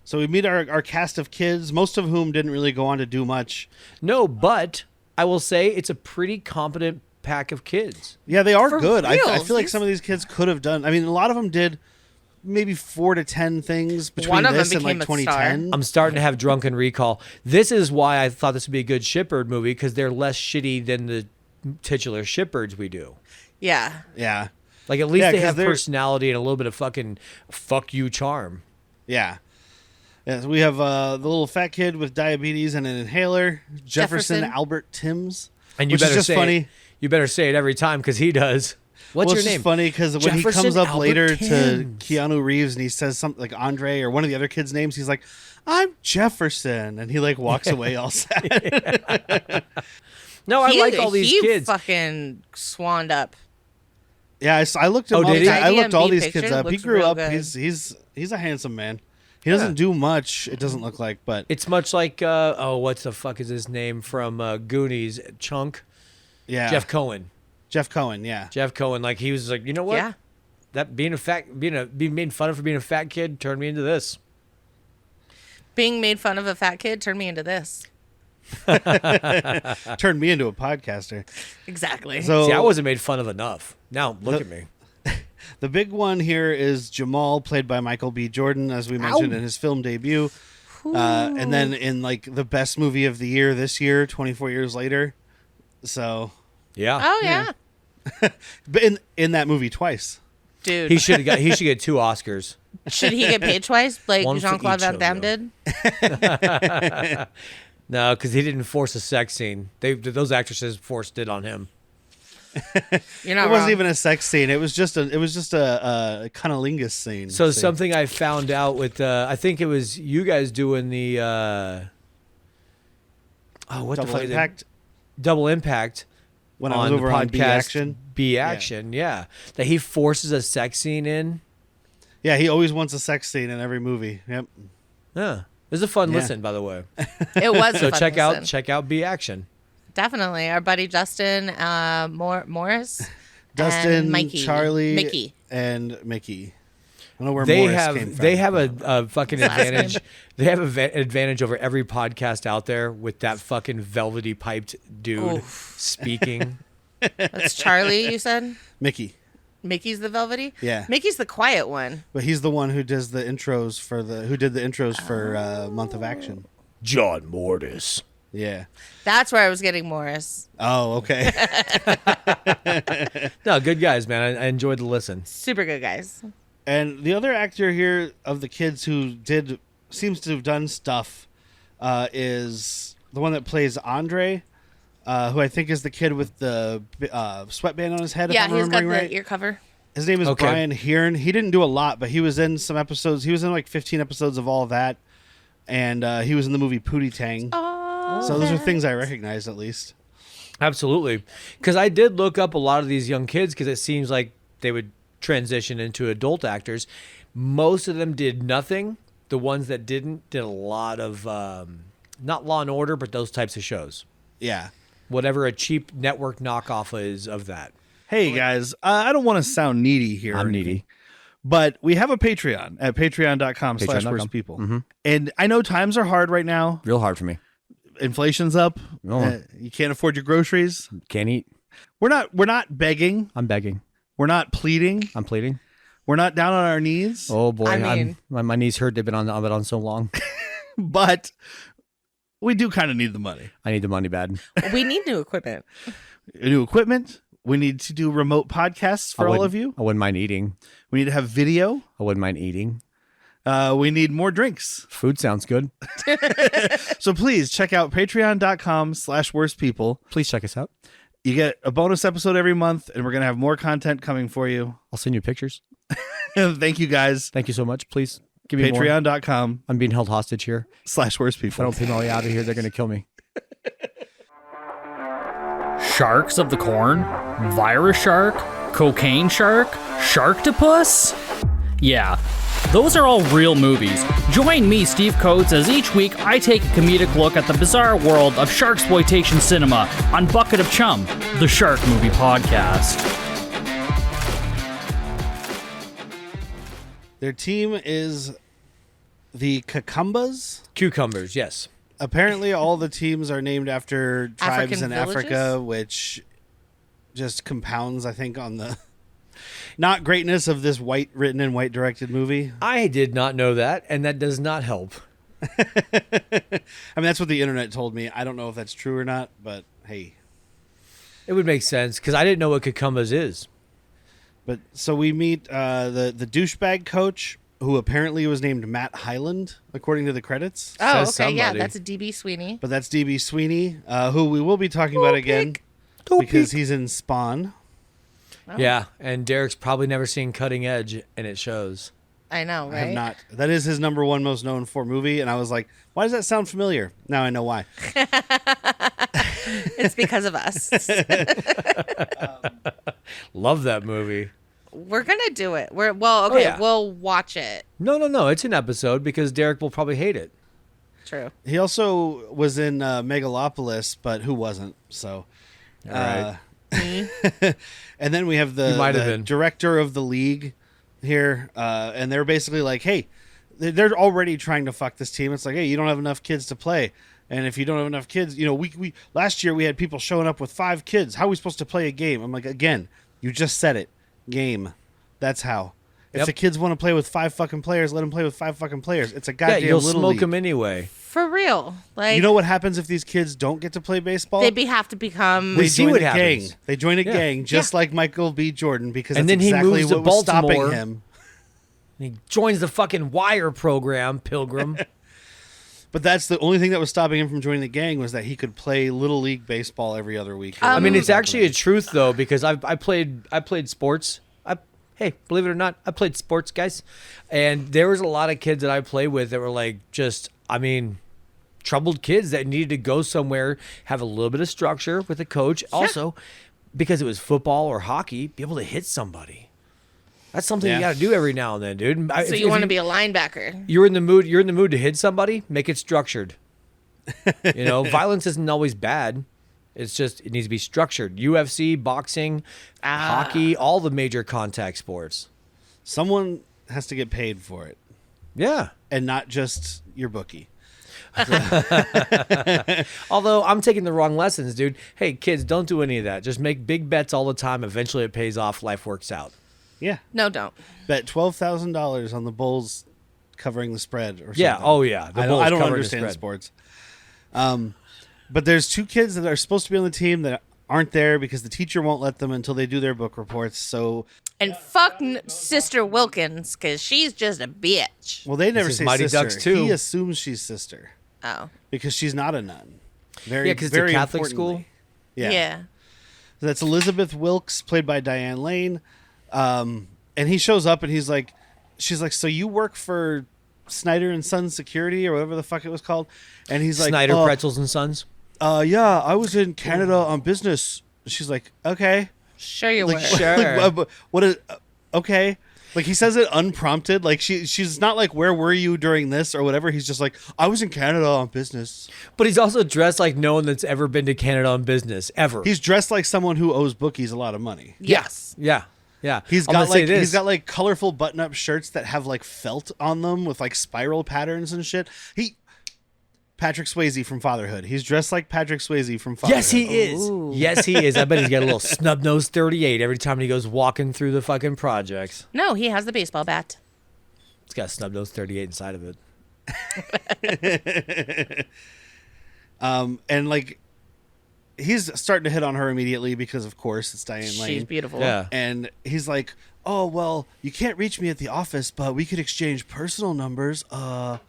So we meet our cast of kids, most of whom didn't really go on to do much. No, but I will say it's a pretty competent pack of kids. Yeah, they are For good. I real, feel like these- some of these kids could have done. I mean, a lot of them did maybe 4 to 10 things between One of them this and like became a star. 2010. I'm starting to have drunken recall. This is why I thought this would be a good shipbird movie, because they're less shitty than the titular shipbirds we do. Yeah. Yeah, Like, at least Yeah, they 'cause have they're- personality and a little bit of fucking fuck you charm. yeah. Yeah, so we have the little fat kid with diabetes and an inhaler, Jefferson Jefferson. Albert Timms, And you which better is just say funny. It, you better say it every time, because he does. What's Well, your it's name? just funny because when he Jefferson comes up Albert later to Timms. Keanu Reeves and he says something like Andre or one of the other kids' names, he's like, "I'm Jefferson," and he like walks away all sad. No, I like all these he kids. fucking swanned up. Yeah, I looked him up. did he? I looked all IMDb these kids picture up. He looks grew real up. good. He's a handsome man. He doesn't do much. It doesn't look like, but It's much like what the fuck is his name from Goonies? Chunk. yeah, Jeff Cohen. Jeff Cohen. Yeah, Jeff Cohen. Like he was like, you know what? Yeah. That being made fun of for being a fat kid turned me into this. Being made fun of a fat kid turned me into this. turned me into a podcaster. Exactly. So See, I wasn't made fun of enough. Now look at me. the big one here is Jamal, played by Michael B. Jordan, as we mentioned in his film debut, and then in like the best movie of the year this year, 24 years later. So, Yeah. Oh yeah. but in that movie twice. Dude. He should get 2 Oscars. Should he get paid twice like One for Jean-Claude each Van of Damme you. did? No, because he didn't force a sex scene. Those actresses forced it on him. You're not It wrong. wasn't even a sex scene. It was just a cunnilingus scene. So something I found out with I think it was you guys doing the what Double the fuck Impact. Double Impact When on I was over the on podcast B Action. B Action, yeah. That he forces a sex scene in. Yeah, he always wants a sex scene in every movie. Yep. Yeah. It was a fun Yeah. listen, by the way. It was So a fun check out B Action. Definitely. Our buddy Justin Morris. Dustin, and Mikey. Charlie, Mickey. and Mickey. I don't know where They Morris have came from. they have a fucking Last advantage. name. They have an advantage over every podcast out there with that fucking velvety piped dude speaking. That's Charlie, you said? Mickey. Mickey's the velvety? Yeah. Mickey's the quiet one. But he's the one who does the intros for Month of Action. John Mortis. Yeah. That's where I was getting Morris. Oh, okay. No, good guys, man. I enjoyed the listen. Super good guys. And the other actor here of the kids who seems to have done stuff is the one that plays Andre, who I think is the kid with the sweatband on his head. Yeah, if I'm he's got remembering the right. ear cover. His name is Okay. Brian Hearn. He didn't do a lot, but he was in some episodes. He was in like 15 episodes of all of that. And he was in the movie Pootie Tang. Oh, So those are things I recognize at least. Absolutely. Because I did look up a lot of these young kids because it seems like they would transition into adult actors. Most of them did nothing. The ones that didn't did a lot of, not Law and Order, but those types of shows. Yeah. Whatever a cheap network knockoff is of that. Hey guys, I don't want to sound needy here. I'm or anything, needy. but we have a Patreon at patreon.com/worstpeople. And I know times are hard right now. Real hard for me. Inflation's up. Oh. You can't afford your groceries. Can't eat. We're not begging. I'm begging. We're not pleading. I'm pleading. We're not down on our knees. Oh boy, I mean- my knees hurt. They've been on it on so long. But we do kind of need the money. I need the money bad. we need new equipment. New equipment. We need to do remote podcasts for all of you. I wouldn't mind eating. We need to have video. I wouldn't mind eating. We need more drinks. Food sounds good. So please check out patreon.com/worstpeople. Please check us out. You get a bonus episode every month, and we're going to have more content coming for you. I'll send you pictures. Thank you guys. Thank you so much. Please give me more. Patreon.com/worstpeople. I'm being held hostage here. If I don't pay my way out of here, they're going to kill me. Sharks of the Corn? Virus Shark? Cocaine Shark? Sharktopus? Yeah, those are all real movies. Join me, Steve Coates, as each week I take a comedic look at the bizarre world of sharksploitation cinema on Bucket of Chum, the Shark Movie Podcast. Their team is the Cucumbas. Cucumbers, yes. Apparently, all the teams are named after tribes African in Africa, villages? which just compounds, I think, on the not greatness of this white written and white directed movie. I did not know that, and that does not help. I mean, that's what the internet told me. I don't know if that's true or not, but hey. It would make sense because I didn't know what cucumbers is. But so we meet the douchebag coach, who apparently was named Matt Hyland, according to the credits. Oh, Says okay. Yeah, somebody. that's a DB Sweeney. But that's DB Sweeney, who we will be talking about again because he's in Spawn. Yeah, and Derek's probably never seen Cutting Edge, and it shows. I know, I have right? not. That is his number one most known for movie, and I was like, why does that sound familiar? Now I know why. It's because of us. Love that movie. We're gonna do it. We'll watch it. No. It's an episode because Derek will probably hate it. True. He also was in Megalopolis, but who wasn't? So, All right. And then we have the director of the league here, and they're basically like, hey, they're already trying to fuck this team. It's like, hey, you don't have enough kids to play. And if you don't have enough kids, we last year we had people showing up with 5 kids. How are we supposed to play a game? I'm like, again, you just said it. Game. That's how. If the kids want to play with 5 fucking players, let them play with 5 fucking players. It's a goddamn you'll little smoke league. them anyway. For real. Like, you know what happens if these kids don't get to play baseball? They have to become. They see join what a happens. gang. They join a gang, just like Michael B. Jordan, because And that's then he exactly moves to what was stopping Baltimore. him. He joins the fucking Wire program, Pilgrim. But that's the only thing that was stopping him from joining the gang was that he could play Little League baseball every other week. I mean, it's actually a truth though, because I played sports. Hey, believe it or not, I played sports, guys, and there was a lot of kids that I played with that were like troubled kids that needed to go somewhere, have a little bit of structure with a coach. Also, because it was football or hockey, be able to hit somebody. That's something you got to do every now and then, dude. So you want to be a linebacker? You're in the mood to hit somebody. Make it structured. Violence isn't always bad. It's just it needs to be structured. UFC, boxing, hockey, all the major contact sports. Someone has to get paid for it. Yeah, and not just your bookie. Although I'm taking the wrong lessons, dude. Hey, kids, don't do any of that. Just make big bets all the time. Eventually, it pays off. Life works out. Yeah. No, don't. Bet $12,000 on the Bulls covering the spread or something. Yeah. Oh, yeah. I don't understand sports. But there's 2 kids that are supposed to be on the team that aren't there because the teacher won't let them until they do their book reports. So. And fuck Sister Wilkins, because she's just a bitch. Well, they never say Mighty sister. Ducks too. He assumes she's sister. Oh. Because she's not a nun. Because it's a Catholic school. Yeah. That's Elizabeth Wilkes, played by Diane Lane. And he shows up and she's like, so you work for Snyder and Sons Security or whatever the fuck it was called? And he's like, Snyder Pretzels and Sons. Yeah, I was in Canada on business. She's like, okay. Sure you were. Sure. What is, okay. Like he says it unprompted. Like she's not like, where were you during this or whatever. He's just like, I was in Canada on business. But he's also dressed like no one that's ever been to Canada on business ever. He's dressed like someone who owes bookies a lot of money. Yes. Yeah. He's got like colorful button-up shirts that have like felt on them with like spiral patterns and shit. Patrick Swayze from Fatherhood. He's dressed like Patrick Swayze from Fatherhood. Yes, he is. Ooh. Yes, he is. I bet he's got a little snub-nosed 38 every time he goes walking through the fucking projects. No, he has the baseball bat. It's got a snub-nosed 38 inside of it. And like he's starting to hit on her immediately because of course it's Diane Lane. She's beautiful. Yeah. And he's like, oh, well, you can't reach me at the office, but we could exchange personal numbers. And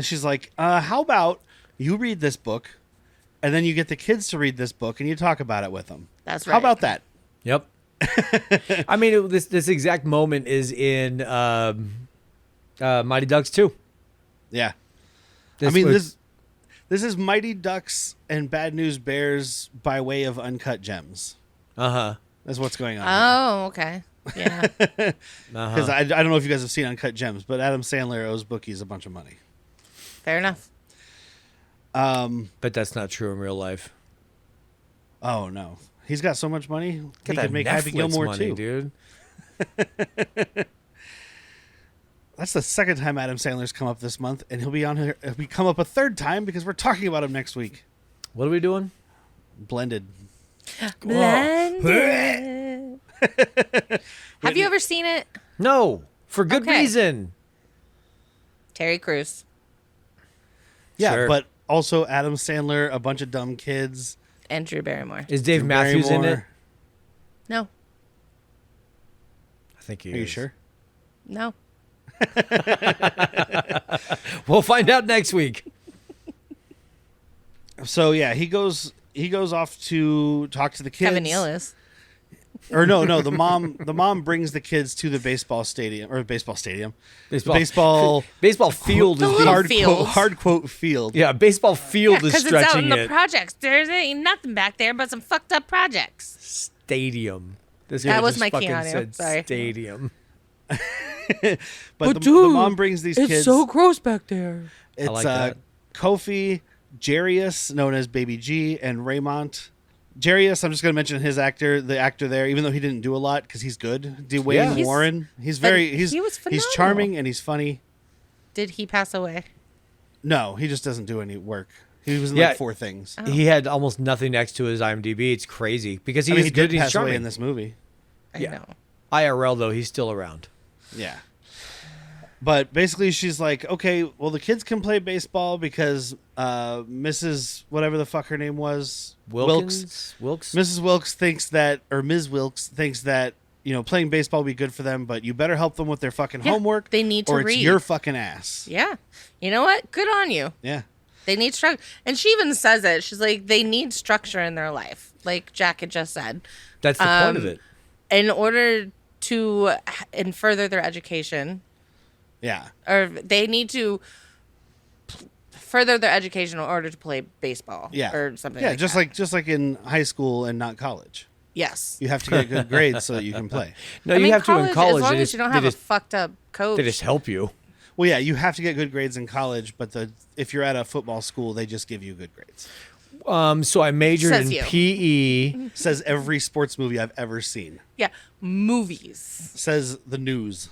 she's like, how about you read this book and then you get the kids to read this book and you talk about it with them. That's right. How about that? Yep. I mean, this exact moment is in Mighty Ducks 2. Yeah. This is Mighty Ducks and Bad News Bears by way of Uncut Gems. Uh-huh. That's what's going on. Oh, okay. Yeah. Because I don't know if you guys have seen Uncut Gems, but Adam Sandler owes bookies a bunch of money. Fair enough. But that's not true in real life. Oh, no. He's got so much money, he could make Netflix Happy Gilmore money, too. dude. That's the second time Adam Sandler's come up this month, and he'll be on here. He'll come up a third time because we're talking about him next week. What are we doing? Blended. Blended. Have you ever seen it? No, for good Okay. reason. Terry Crews. Yeah, Sure. but also Adam Sandler, a bunch of dumb kids. And Drew Barrymore. Is Dave Drew Matthews in it? Barrymore. No. I think he Are you is. sure? No. We'll find out next week. So yeah, he goes off to talk to the kids. Kevin Neal is. Or no, the mom brings the kids to the baseball stadium. Baseball field is The being little field. hard quote field. Yeah, baseball field is Because it's out in stretching the it. projects. There ain't nothing back there but some fucked up projects. Stadium. This That guy was just my fucking Keanu. said Sorry. stadium. but the mom brings these kids. It's so gross back there. It's like that. Kofi, Jarius, known as Baby G, and Raymond. Jarius, I'm just going to mention the actor there, even though he didn't do a lot because he's good. Dwayne Warren, he's charming and he's funny. Did he pass away? No, he just doesn't do any work. He was in like 4 things. Oh. He had almost nothing next to his IMDb. It's crazy because he's he good. did He's pass away charming in this movie. I know. IRL though, he's still around. Yeah. But basically, she's like, okay, well, the kids can play baseball because Mrs. whatever the fuck her name was, Wilkes. Mrs. Wilkes thinks that, or Ms. Wilkes thinks that, playing baseball will be good for them, but you better help them with their fucking homework. They need to or read. It's your fucking ass. Yeah. You know what? Good on you. Yeah. They need structure. And she even says it. She's like, they need structure in their life, like Jack had just said. That's the point of it. In order to further their education. Yeah. Or they need to further their education in order to play baseball. Yeah. Or something Yeah, like just that. just like in high school and not college. Yes. You have to get good grades so that you can play. No, you have to in college. As long they as you don't have a fucked up coach. They just help you. Well, yeah, you have to get good grades in college, but if you're at a football school, they just give you good grades. So I majored Says in you. PE. Says every sports movie I've ever seen. Yeah. Movies. Says the news.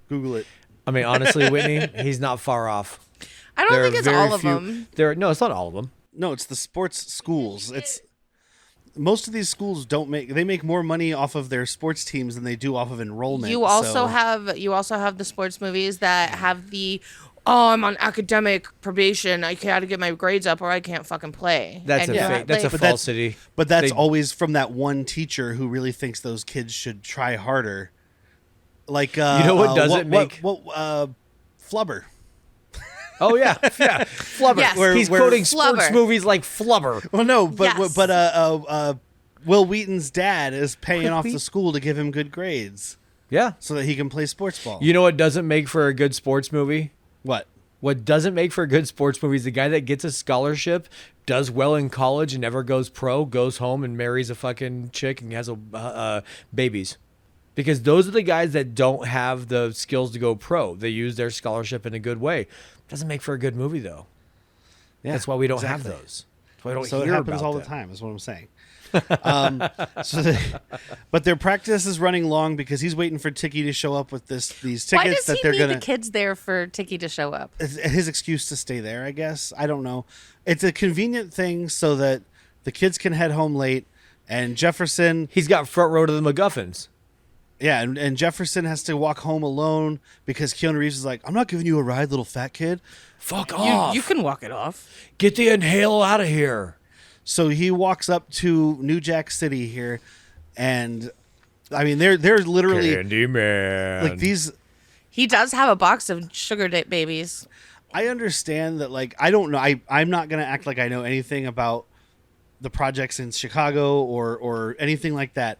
Google it. I mean, honestly, Whitney, he's not far off. I don't There think are it's very all of few- them. No, it's not all of them. No, it's the sports schools. It's most of these schools make more money off of their sports teams than they do off of enrollment. You also have the sports movies that have I'm on academic probation. I gotta get my grades up or I can't fucking play. That's And a you're fake. That's a like- falsity. But that's They- always from that one teacher who really thinks those kids should try harder. Like what doesn't make Flubber. Oh yeah, yeah. Flubber. Yes. He's Where- quoting sports Flubber. movies like Flubber. Well, no, but Yes. Will Wheaton's dad is paying off the school to give him good grades Yeah. so that he can play sports ball. You know what doesn't make for a good sports movie? What? What doesn't make for a good sports movie is the guy that gets a scholarship, does well in college, and never goes pro, goes home and marries a fucking chick and has babies. Because those are the guys that don't have the skills to go pro. They use their scholarship in a good way. Doesn't make for a good movie, though. Yeah, That's why we don't exactly. have those. That's why I don't So hear it happens about all them. the time, is what I'm saying. But their practice is running long because he's waiting for Tiki to show up with these tickets Why does that he they're need gonna. the kids there for Tiki to show up? His excuse to stay there, I guess. I don't know. It's a convenient thing so that the kids can head home late, and Jefferson. He's got front row to the MacGuffins. Yeah, and Jefferson has to walk home alone because Keanu Reeves is like, I'm not giving you a ride, little fat kid. Fuck off. You can walk it off. Get the inhale out of here. So he walks up to New Jack City here, and I mean they're literally Candyman. like these. He does have a box of sugar dip babies. I understand that, like, I don't know. I'm not gonna act like I know anything about the projects in Chicago or anything like that.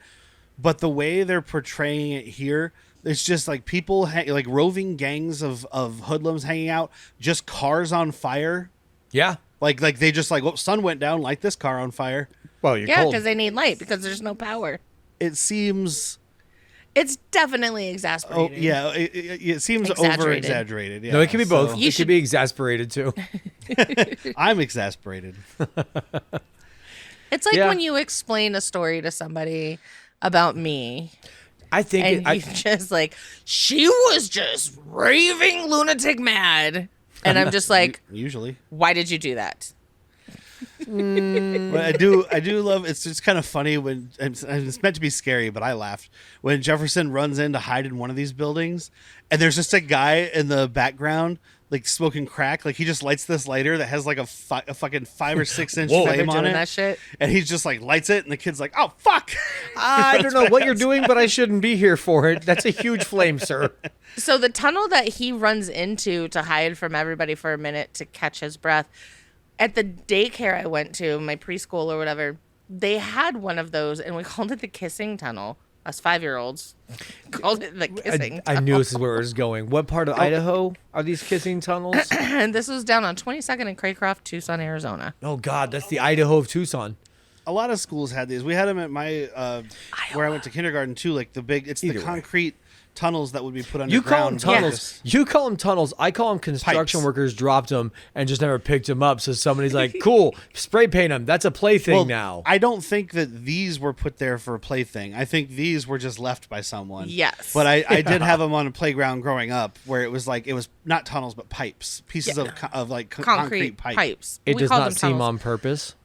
But the way they're portraying it here, it's just like people like roving gangs of hoodlums hanging out, just cars on fire. Yeah. Like they just like, oh, sun went down, light this car on fire. Well, you're Yeah, cold. because they need light because there's no power. It seems. It's definitely Oh exasperating. yeah, it seems Exaggerated. over exaggerated. Yeah. No, it can be both. So- You It should- could be exasperated too. I'm exasperated. It's like Yeah. when you explain a story to somebody about me I think and you just like, she was just raving lunatic mad. And I'm just like, Usually. why did you do that? But I do love. It's just kind of funny when it's meant to be scary, but I laughed when Jefferson runs in to hide in one of these buildings, and there's just a guy in the background like smoking crack. Like he just lights this lighter that has like a fucking 5 or 6 inch Whoa. They're flame on doing it, that shit. and he's just like lights it, and the kid's like, "Oh fuck!" I don't know what you're doing, but I shouldn't be here for it. That's a huge flame, sir. So the tunnel that he runs into to hide from everybody for a minute to catch his breath, at the daycare I went to, my preschool or whatever, they had one of those, and we called it the kissing tunnel. Us 5-year-olds called it the kissing I tunnel. knew this is where it was going. What part of Idaho are these kissing tunnels? And this was down on 22nd and Craycroft, Tucson, Arizona. Oh God, that's the Idaho of Tucson. a lot of schools had these. We had them at my where I went to kindergarten too. Like the concrete tunnels that would be put underground. You call them tunnels. You call them tunnels. I call them construction workers dropped them and just never picked them up. So somebody's like, cool, spray paint them. That's a plaything now. I don't think that these were put there for a plaything. I think these were just left by someone. Yes. But I did have them on a playground growing up where it was not tunnels, but pipes. Pieces of like concrete pipes. It does not seem on purpose.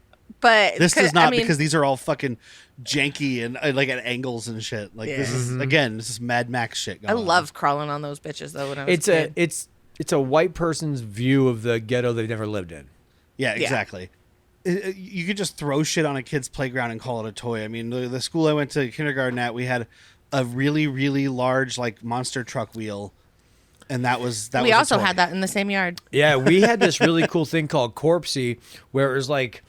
But this does not, because these are all fucking janky and like at angles and shit. Like this is Mad Max shit going on. I loved crawling on those bitches though when I was a kid. It's a white person's view of the ghetto they've never lived in. Yeah, exactly. You could just throw shit on a kid's playground and call it a toy. I mean, the school I went to kindergarten at, we had a really, really large like monster truck wheel. And we also had that in the same yard. Yeah, we had this really cool thing called Corpsey, where it was like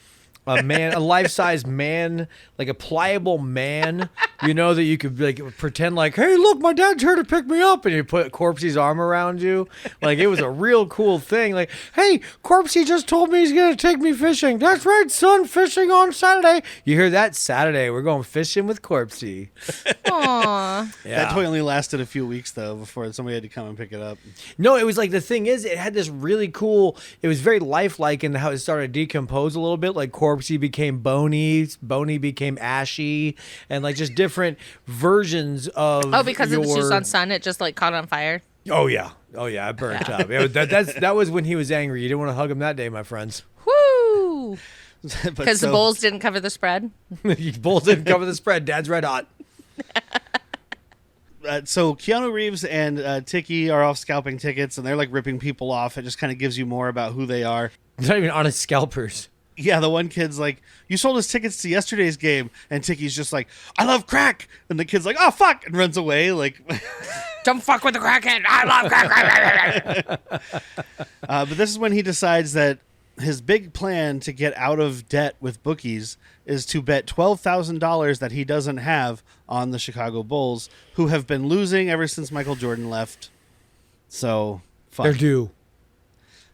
a life-size man, like a pliable man, that you could like pretend like, hey, look, my dad's here to pick me up, and you put Corpsey's arm around you. Like, it was a real cool thing. Like, hey, Corpsey just told me he's gonna take me fishing. That's right, son, fishing on Saturday. You hear that? Saturday, we're going fishing with Corpsey. Aww. Yeah. That toy only lasted a few weeks though before somebody had to come and pick it up. No, it was like, the thing is, it had this really cool. It was very lifelike in how it started to decompose a little bit. Like Corpsey became bony, Boney became ashy, and like just different versions of. Oh, because it was just on sun, it just like caught on fire. Oh yeah, it burnt up. That was when he was angry. You didn't want to hug him that day, my friends. Woo! Because the bowls didn't cover the spread. Bowls didn't cover the spread. Dad's red hot. So Keanu Reeves and Tiki are off scalping tickets, and they're like ripping people off. It just kind of gives you more about who they are. They're not even honest scalpers. Yeah, the one kid's like, you sold us tickets to yesterday's game, and Tiki's just like, I love crack, and the kid's like, oh fuck, and runs away. Like, don't fuck with the crackhead. I love crack. But this is when he decides that his big plan to get out of debt with bookies is to bet $12,000 that he doesn't have on the Chicago Bulls, who have been losing ever since Michael Jordan left. So, fuck. They're due.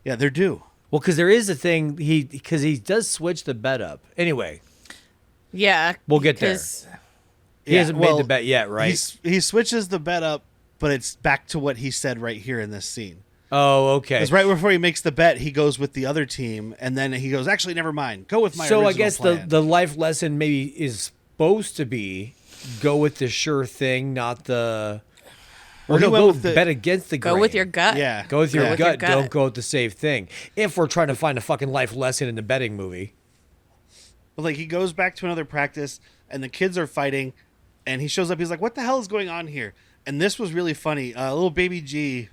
Yeah, they're due. Well, because there is a thing, because he does switch the bet up. Anyway. Yeah. We'll get there. He hasn't made the bet yet, right? He switches the bet up, but it's back to what he said right here in this scene. Oh, okay. Because right before he makes the bet, he goes with the other team, and then he goes, actually, never mind. Go with my original plan. So I guess the life lesson maybe is supposed to be go with the sure thing, not the... Or no, bet against the grain. Go with your gut. Yeah. Go with your gut. Don't go with the safe thing. If we're trying to find a fucking life lesson in the betting movie. But like, he goes back to another practice, and the kids are fighting, and he shows up. He's like, what the hell is going on here? And this was really funny. Little baby G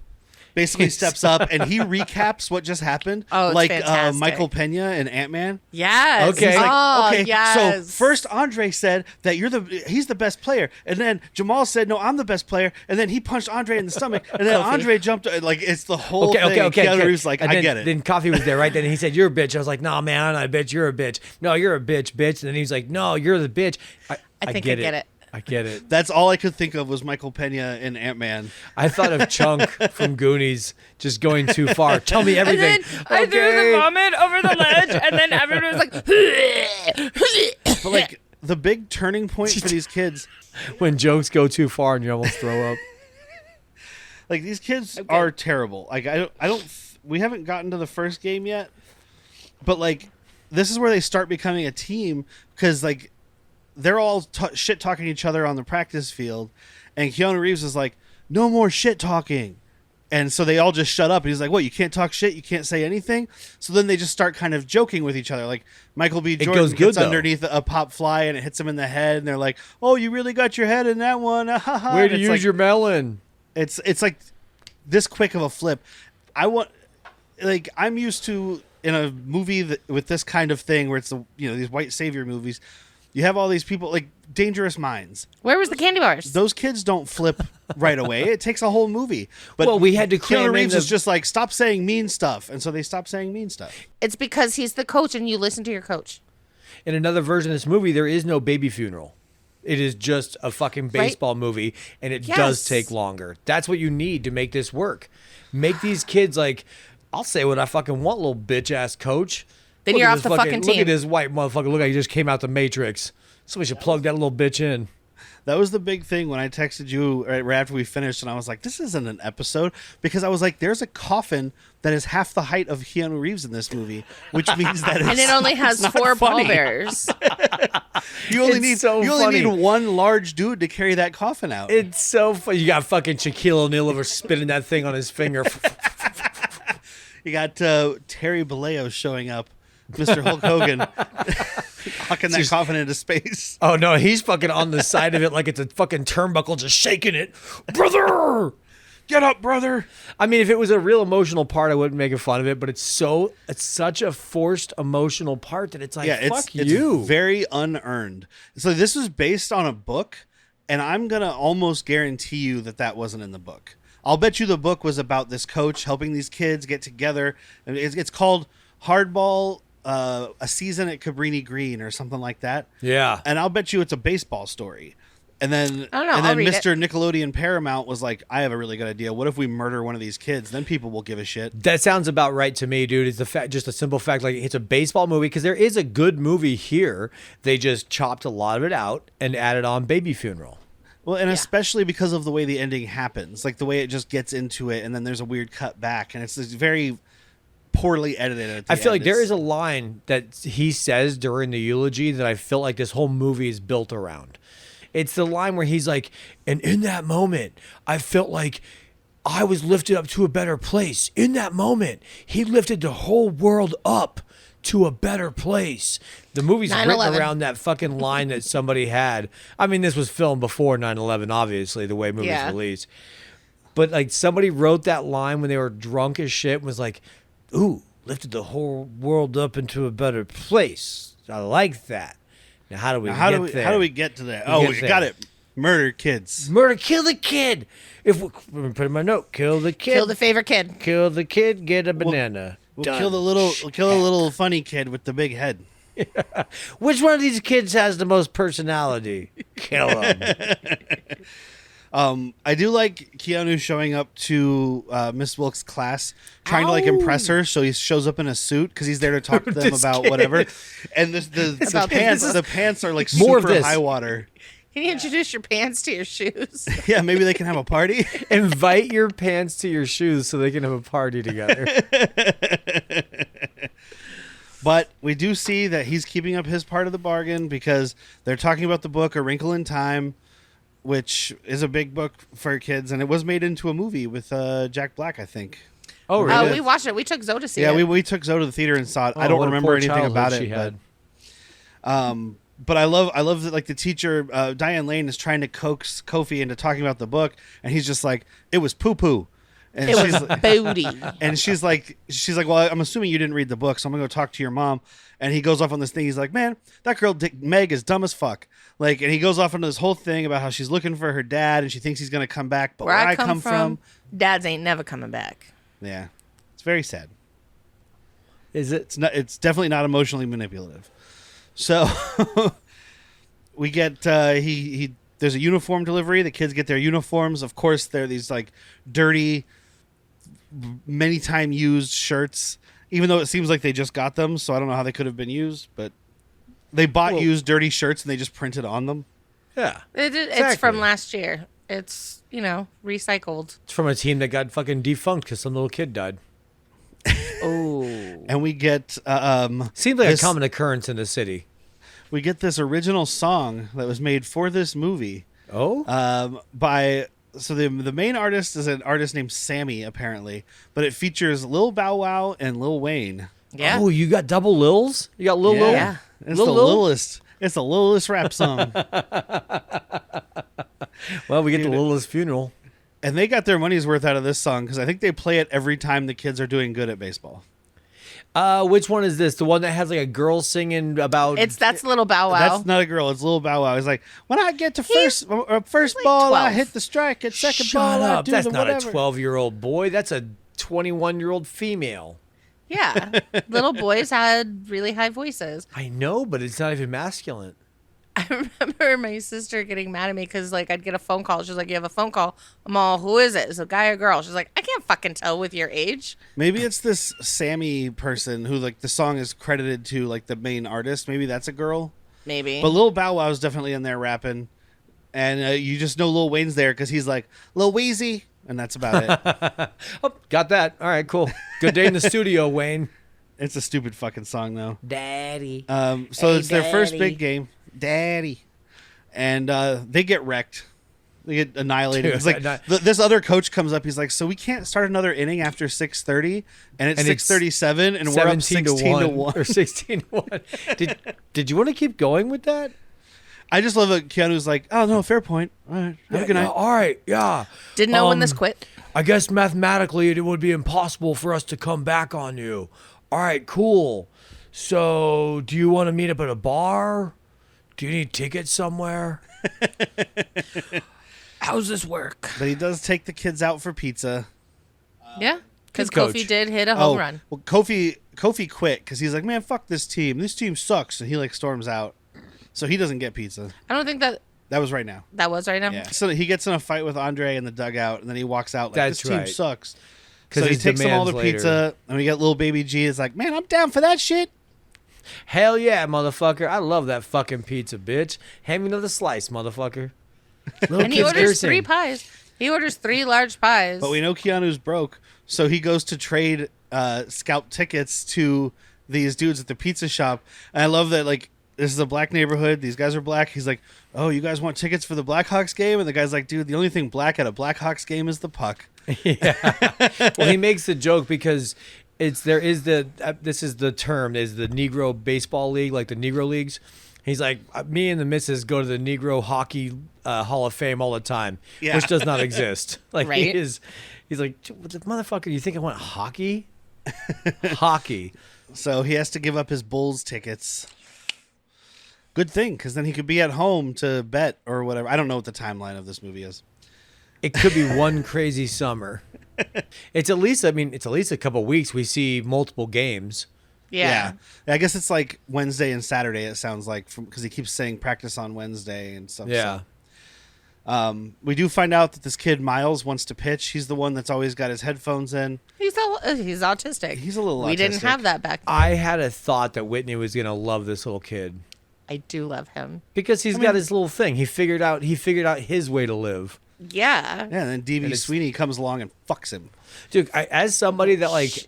basically steps up, and he recaps what just happened. Oh, it's like fantastic. Michael Pena and Ant-Man. Yes. Okay. He's like, okay. Yes. So first Andre said that he's the best player, and then Jamal said, no, I'm the best player, and then he punched Andre in the stomach, and then Andre jumped. Like, it's the whole thing. Okay. Keanu Reeves like, I get it. Then Coffee was there, right? Then he said, you're a bitch. I was like, nah, man, I'm not a bitch. You're a bitch. No, you're a bitch. And then he's like, no, you're the bitch. I think I get it. I get it. That's all I could think of was Michael Pena and Ant-Man. I thought of Chunk from Goonies just going too far. Tell me everything. And then I threw the vomit over the ledge, and then everyone was like... But like, the big turning point for these kids... When jokes go too far and you almost throw up. Like, these kids are terrible. Like, we haven't gotten to the first game yet, but like, this is where they start becoming a team, because like, they're all shit talking each other on the practice field, and Keanu Reeves is like, no more shit talking. And so they all just shut up. And he's like, what, you can't talk shit? You can't say anything? So then they just start kind of joking with each other. Like, Michael B. Jordan gets underneath a pop fly and it hits him in the head. And they're like, oh, you really got your head in that one. Way to use your melon. It's like this quick of a flip. I'm used to, in a movie with this kind of thing where it's these white savior movies, you have all these people like Dangerous Minds. Where was the candy bars? Those kids don't flip right away. It takes a whole movie. But we had to cram Keanu Reeves is just like, stop saying mean stuff, and so they stop saying mean stuff. It's because he's the coach, and you listen to your coach. In another version of this movie, there is no baby funeral. It is just a fucking baseball movie, and it does take longer. That's what you need to make this work. Make these kids like, I'll say what I fucking want, little bitch ass coach. Then you're off the fucking team. Look at this white motherfucker. Look like he just came out the Matrix. Somebody should plug that little bitch in. That was the big thing when I texted you right after we finished, and I was like, this isn't an episode, because I was like, there's a coffin that is half the height of Keanu Reeves in this movie, which means that it's, and it only has 4 pallbearers. You only need one large dude to carry that coffin out. It's so funny. You got fucking Shaquille O'Neal over spinning that thing on his finger. You got Terry Bollea showing up, Mr. Hulk Hogan, knocking that coffin into space. Oh, no, he's fucking on the side of it like it's a fucking turnbuckle, just shaking it. Brother! Get up, brother! I mean, if it was a real emotional part, I wouldn't make fun of it, but it's such a forced emotional part that it's like, fuck you. It's very unearned. So this was based on a book, and I'm going to almost guarantee you that wasn't in the book. I'll bet you the book was about this coach helping these kids get together. It's called Hardball, a season at Cabrini Green or something like that. Yeah. And I'll bet you it's a baseball story. And then, I'll read Mr. Nickelodeon Paramount was like, I have a really good idea. What if we murder one of these kids? Then people will give a shit. That sounds about right to me, dude. It's just a simple fact. Like, it's a baseball movie because there is a good movie here. They just chopped a lot of it out and added on Baby Funeral. Well, and especially because of the way the ending happens, like the way it just gets into it, and then there's a weird cut back, and it's this very poorly edited at the I feel end. like there is a line that he says during the eulogy that I feel like this whole movie is built around. It's the line where he's like, and in that moment, I felt like I was lifted up to a better place. In that moment, he lifted the whole world up to a better place. The movie's 9/11. written around that fucking line that somebody had. I mean, this was filmed before 9/11, obviously, the way movies released. But like somebody wrote that line when they were drunk as shit and was like, ooh, lifted the whole world up into a better place. I like that. Now, how do we get there? How do we get to that? We got it. Murder kids. Murder, kill the kid. If we put in my note, kill the kid. Kill the favorite kid. Kill the kid, get a banana. We'll kill the little funny kid with the big head. Which one of these kids has the most personality? Kill him. I do like Keanu showing up to Miss Wilkes' class, trying to like impress her. So he shows up in a suit because he's there to talk to them about whatever. And the pants are like super high water. Can you introduce your pants to your shoes? Yeah, maybe they can have a party. Invite your pants to your shoes so they can have a party together. But we do see that he's keeping up his part of the bargain because they're talking about the book A Wrinkle in Time, which is a big book for kids, and it was made into a movie with Jack Black, I think. Oh, really? We watched it. We took Zoe to see it. Yeah, we took Zoe to the theater and saw it. I don't remember anything about it. But I love that like the teacher Diane Lane is trying to coax Kofi into talking about the book, and he's just like, it was poo poo. And it was booty. And she's like, well, I'm assuming you didn't read the book, so I'm gonna go talk to your mom. And he goes off on this thing. He's like, man, that girl Meg is dumb as fuck. Like, and he goes off into this whole thing about how she's looking for her dad and she thinks he's gonna come back. But where I come from, dads ain't never coming back. Yeah, it's very sad. Is it? It's not. It's definitely not emotionally manipulative. So we get there's a uniform delivery. The kids get their uniforms. Of course, they're these like dirty, many time used shirts, even though it seems like they just got them. So I don't know how they could have been used, but they bought used dirty shirts and they just printed on them. Yeah. It's from last year. It's, recycled. It's from a team that got fucking defunct because some little kid died. Oh. And we get seems like a common occurrence in the city. We get this original song that was made for this movie. Oh. So the main artist is an artist named Sammy, apparently, but it features Lil Bow Wow and Lil Wayne. Yeah. Oh, you got double Lils? You got Lil Lil? Yeah. It's the littlest. It's the littlest rap song. Well, we get the littlest funeral. And they got their money's worth out of this song because I think they play it every time the kids are doing good at baseball. Which one is this? The one that has like a girl singing about? That's Little Bow Wow. That's not a girl. It's Lil Bow Wow. He's like, when I get to first ball, 12. I hit the strike. At second ball, I do That's the not whatever. a 12-year-old boy. That's a 21-year-old female. Yeah. Little boys had really high voices. I know, but it's not even masculine. I remember my sister getting mad at me because, like, I'd get a phone call. She's like, you have a phone call. I'm all, who is it? Is it a guy or girl? She's like, I can't fucking tell with your age. Maybe it's this Sammy person who, like, the song is credited to, like, the main artist. Maybe that's a girl. Maybe. But Lil Bow Wow's definitely in there rapping. And you just know Lil Wayne's there because he's like, Lil Weezy. And that's about it. Oh, got that. All right, cool. Good day in the studio, Wayne. It's a stupid fucking song, though. Daddy. So Hey, it's their first Daddy. big game. Daddy. And they get wrecked. They get annihilated. Dude, It's like this other coach comes up. He's like, so we can't start another inning after 6:30, and it's 6:37, and we're up 16-1 or 16-1. Did you want to keep going with that? I just love that Keanu's like, oh no, fair point. All right, have a good night. All right, yeah. Didn't know when this quit. I guess mathematically it would be impossible for us to come back on you. All right, cool. So, do you want to meet up at a bar? Do you need tickets somewhere? How's this work? But he does take the kids out for pizza. Yeah. Because Good coach. Kofi did hit a home run. Well, Kofi quit because he's like, man, fuck this team. This team sucks, and he like storms out. So he doesn't get pizza. I don't think that was right now. that was right now. Yeah. So he gets in a fight with Andre in the dugout, and then he walks out like, That's this team right. sucks. 'Cause So he he takes them all the demands pizza, later. and we get little baby G is like, man, I'm down for that shit. Hell yeah, motherfucker. I love that fucking pizza, bitch. Hand me another slice, motherfucker. Little And he kids orders cursing. 3 pies. He orders 3 large pies. But we know Keanu's broke, so he goes to trade scalp tickets to these dudes at the pizza shop. And I love that, like, this is a black neighborhood. These guys are black. He's like, oh, you guys want tickets for the Blackhawks game? And the guy's like, dude, the only thing black at a Blackhawks game is the puck. Well, he makes the joke because this is the term is the Negro baseball league, like the Negro leagues. He's like, me and the missus go to the Negro Hockey Hall of Fame all the time, Yeah. which does not exist. Like Right. he's like, what the motherfucker, you think I want hockey? Hockey. So he has to give up his Bulls tickets. Good thing, because then he could be at home to bet or whatever. I don't know what the timeline of this movie is. It could be one crazy summer. It's at least a couple weeks. We see multiple games. yeah. I guess it's like Wednesday and Saturday, it sounds like, because he keeps saying practice on Wednesday and stuff. Yeah. So. We do find out that this kid, Miles, wants to pitch. He's the one that's always got his headphones in. He's autistic. He's a little We didn't autistic. have that back then. I had a thought that Whitney was going to love this little kid. I do love him. Because he's got his little thing. He figured out his way to live. Yeah. Yeah, and then D.B. Sweeney comes along and fucks him. Dude, as somebody that like,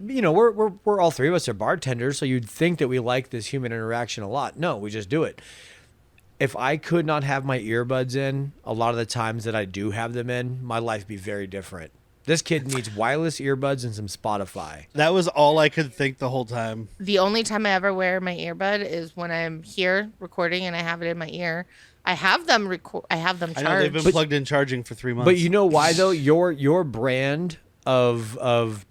you know, we're all three of us are bartenders, so you'd think that we like this human interaction a lot. No, we just do it. If I could not have my earbuds in, a lot of the times that I do have them in, my life would be very different. This kid needs wireless earbuds and some Spotify. That was all I could think the whole time. The only time I ever wear my earbud is when I'm here recording and I have it in my ear. I have them charged. I know they've been plugged in charging for 3 months. But you know why though? Your brand of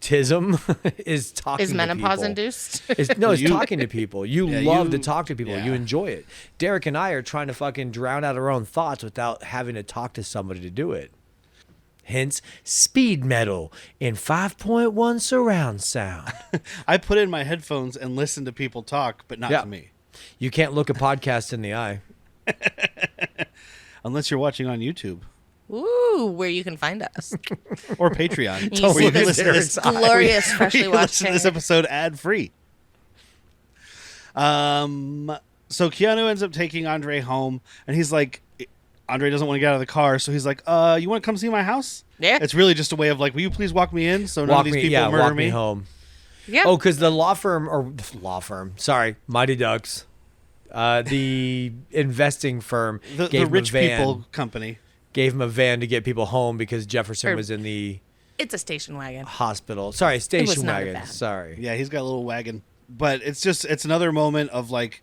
tism is talking Is to menopause people. induced? It's talking to people. You Yeah, love you- to talk to people. yeah. You enjoy it. Derek and I are trying to fucking drown out our own thoughts without having to talk to somebody to do it. Hence, speed metal in 5.1 surround sound. I put in my headphones and listen to people talk, but not Yeah. to me. You can't look a podcast in the eye. Unless you're watching on YouTube Ooh, where you can find us. or Patreon. Don't where you look can at listen to this, Glorious, where freshly you can listen to watching. this episode ad-free. So Keanu ends up taking Andre home, and he's like, Andre doesn't want to get out of the car, so he's like, you want to come see my house? Yeah. It's really just a way of like, will you please walk me in so none of these people murder walk me? me home. Yeah. Oh, because the law firm, sorry, Mighty Ducks, the investing firm The gave him rich a van, people company. gave him a van to get people home because Jefferson Or- was in the It's a station wagon. hospital. Sorry, station not a wagon. van. Sorry. Yeah, he's got a little wagon. But it's another moment of like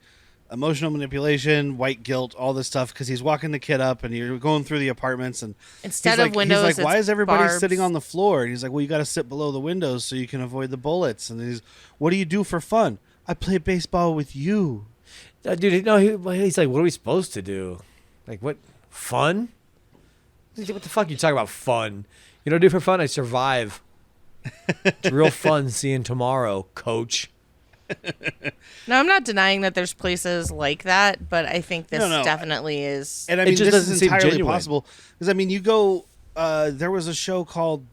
emotional manipulation, white guilt, all this stuff, because he's walking the kid up and you're going through the apartments and Instead he's of windows, he's like, why it's is everybody barbs." sitting on the floor? And he's like, well, you got to sit below the windows so you can avoid the bullets. And he's, what do you do for fun? I play baseball with you. Dude, no, he's like, what are we supposed to do? Like, what? Fun? What the fuck are you talking about, fun? You know what I do for fun? I survive. It's real fun seeing tomorrow, coach. No, I'm not denying that there's places like that, but I think this definitely is. And I mean, just this is doesn't seem entirely genuine. possible. Because, I mean, you go, there was a show called,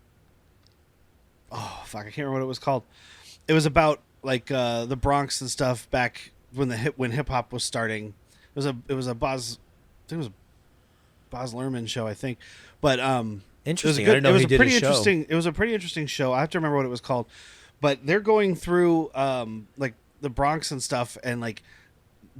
oh, fuck, I can't remember what it was called. It was about, like, the Bronx and stuff back when hip-hop was starting. It was a Boz Luhrmann show, I think. But, Interesting. It was I didn't know he did a show. interesting. It was a pretty interesting show. I have to remember what it was called. But they're going through, like, the Bronx and stuff, and like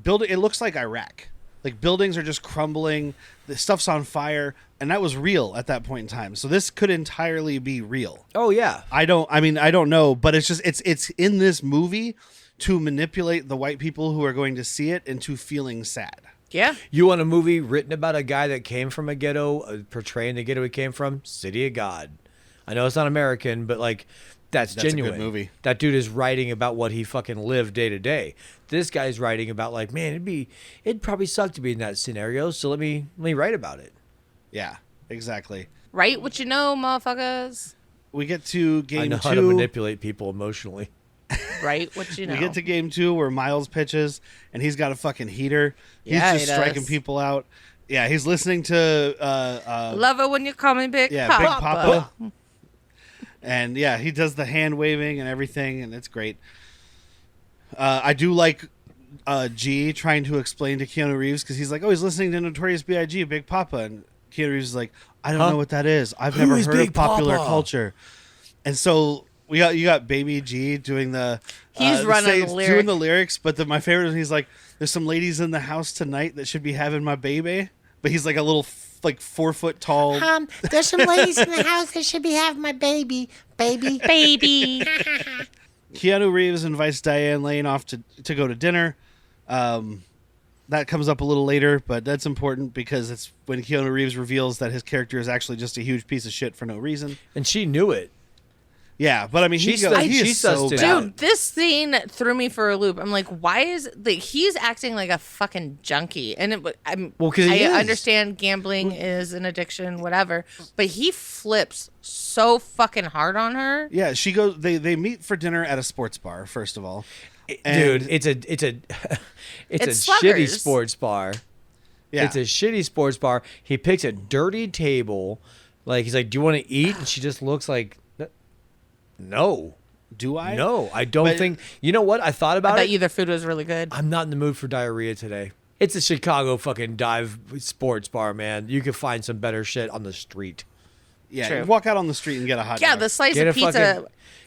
it looks like Iraq. Like buildings are just crumbling, the stuff's on fire, and that was real at that point in time. So this could entirely be real. Oh yeah. I don't know, but it's just it's in this movie to manipulate the white people who are going to see it into feeling sad. Yeah. You want a movie written about a guy that came from a ghetto, portraying the ghetto he came from? City of God. I know it's not American, but like that's genuine. A good movie. That dude is writing about what he fucking lived day to day. This guy's writing about like, man, it'd probably suck to be in that scenario. So let me write about it. Yeah, exactly. Write what you know, motherfuckers. We get to game 2. I know how to manipulate people emotionally. Write what you know. We get to game 2 where Miles pitches and he's got a fucking heater. He's Yeah, just he striking does. people out. Yeah, he's listening to Love it when you call me Big yeah, Papa. Big Papa. And yeah, he does the hand waving and everything, and it's great. I do like G trying to explain to Keanu Reeves because he's like, "Oh, he's listening to Notorious B.I.G., Big Papa," and Keanu Reeves is like, "I don't know what that is. I've never is heard Big of popular Papa?" culture." And so you got Baby G doing the He's running the lyric. doing the lyrics, but my favorite is he's like, "There's some ladies in the house tonight that should be having my baby," but he's like a little like 4 foot tall. There's some ladies in the house that should be having my baby. Baby. Keanu Reeves invites Diane Lane off to go to dinner. That comes up a little later, but that's important because it's when Keanu Reeves reveals that his character is actually just a huge piece of shit for no reason. And she knew it. Yeah, but I mean, he She is so sussed it bad. out. Dude, this scene threw me for a loop. I'm like, why is like he's acting like a fucking junkie? And Well, 'cause he is. understand gambling is an addiction, whatever, but he flips so fucking hard on her. Yeah, she goes. They meet for dinner at a sports bar. First of all, Dude, it's a It's shitty Sluggers. sports bar. yeah, It's a shitty sports bar. He picks a dirty table. Like he's like, "Do you want to eat?" And she just looks like, "No, do I? no, I don't But- think." You know what? I thought I about bet it. you their food was really good. I'm not in the mood for diarrhea today. It's a Chicago fucking dive sports bar, man. You can find some better shit on the street. Yeah, True. you walk out on the street and get a hot Yeah, dog. the slice Get of a pizza. fucking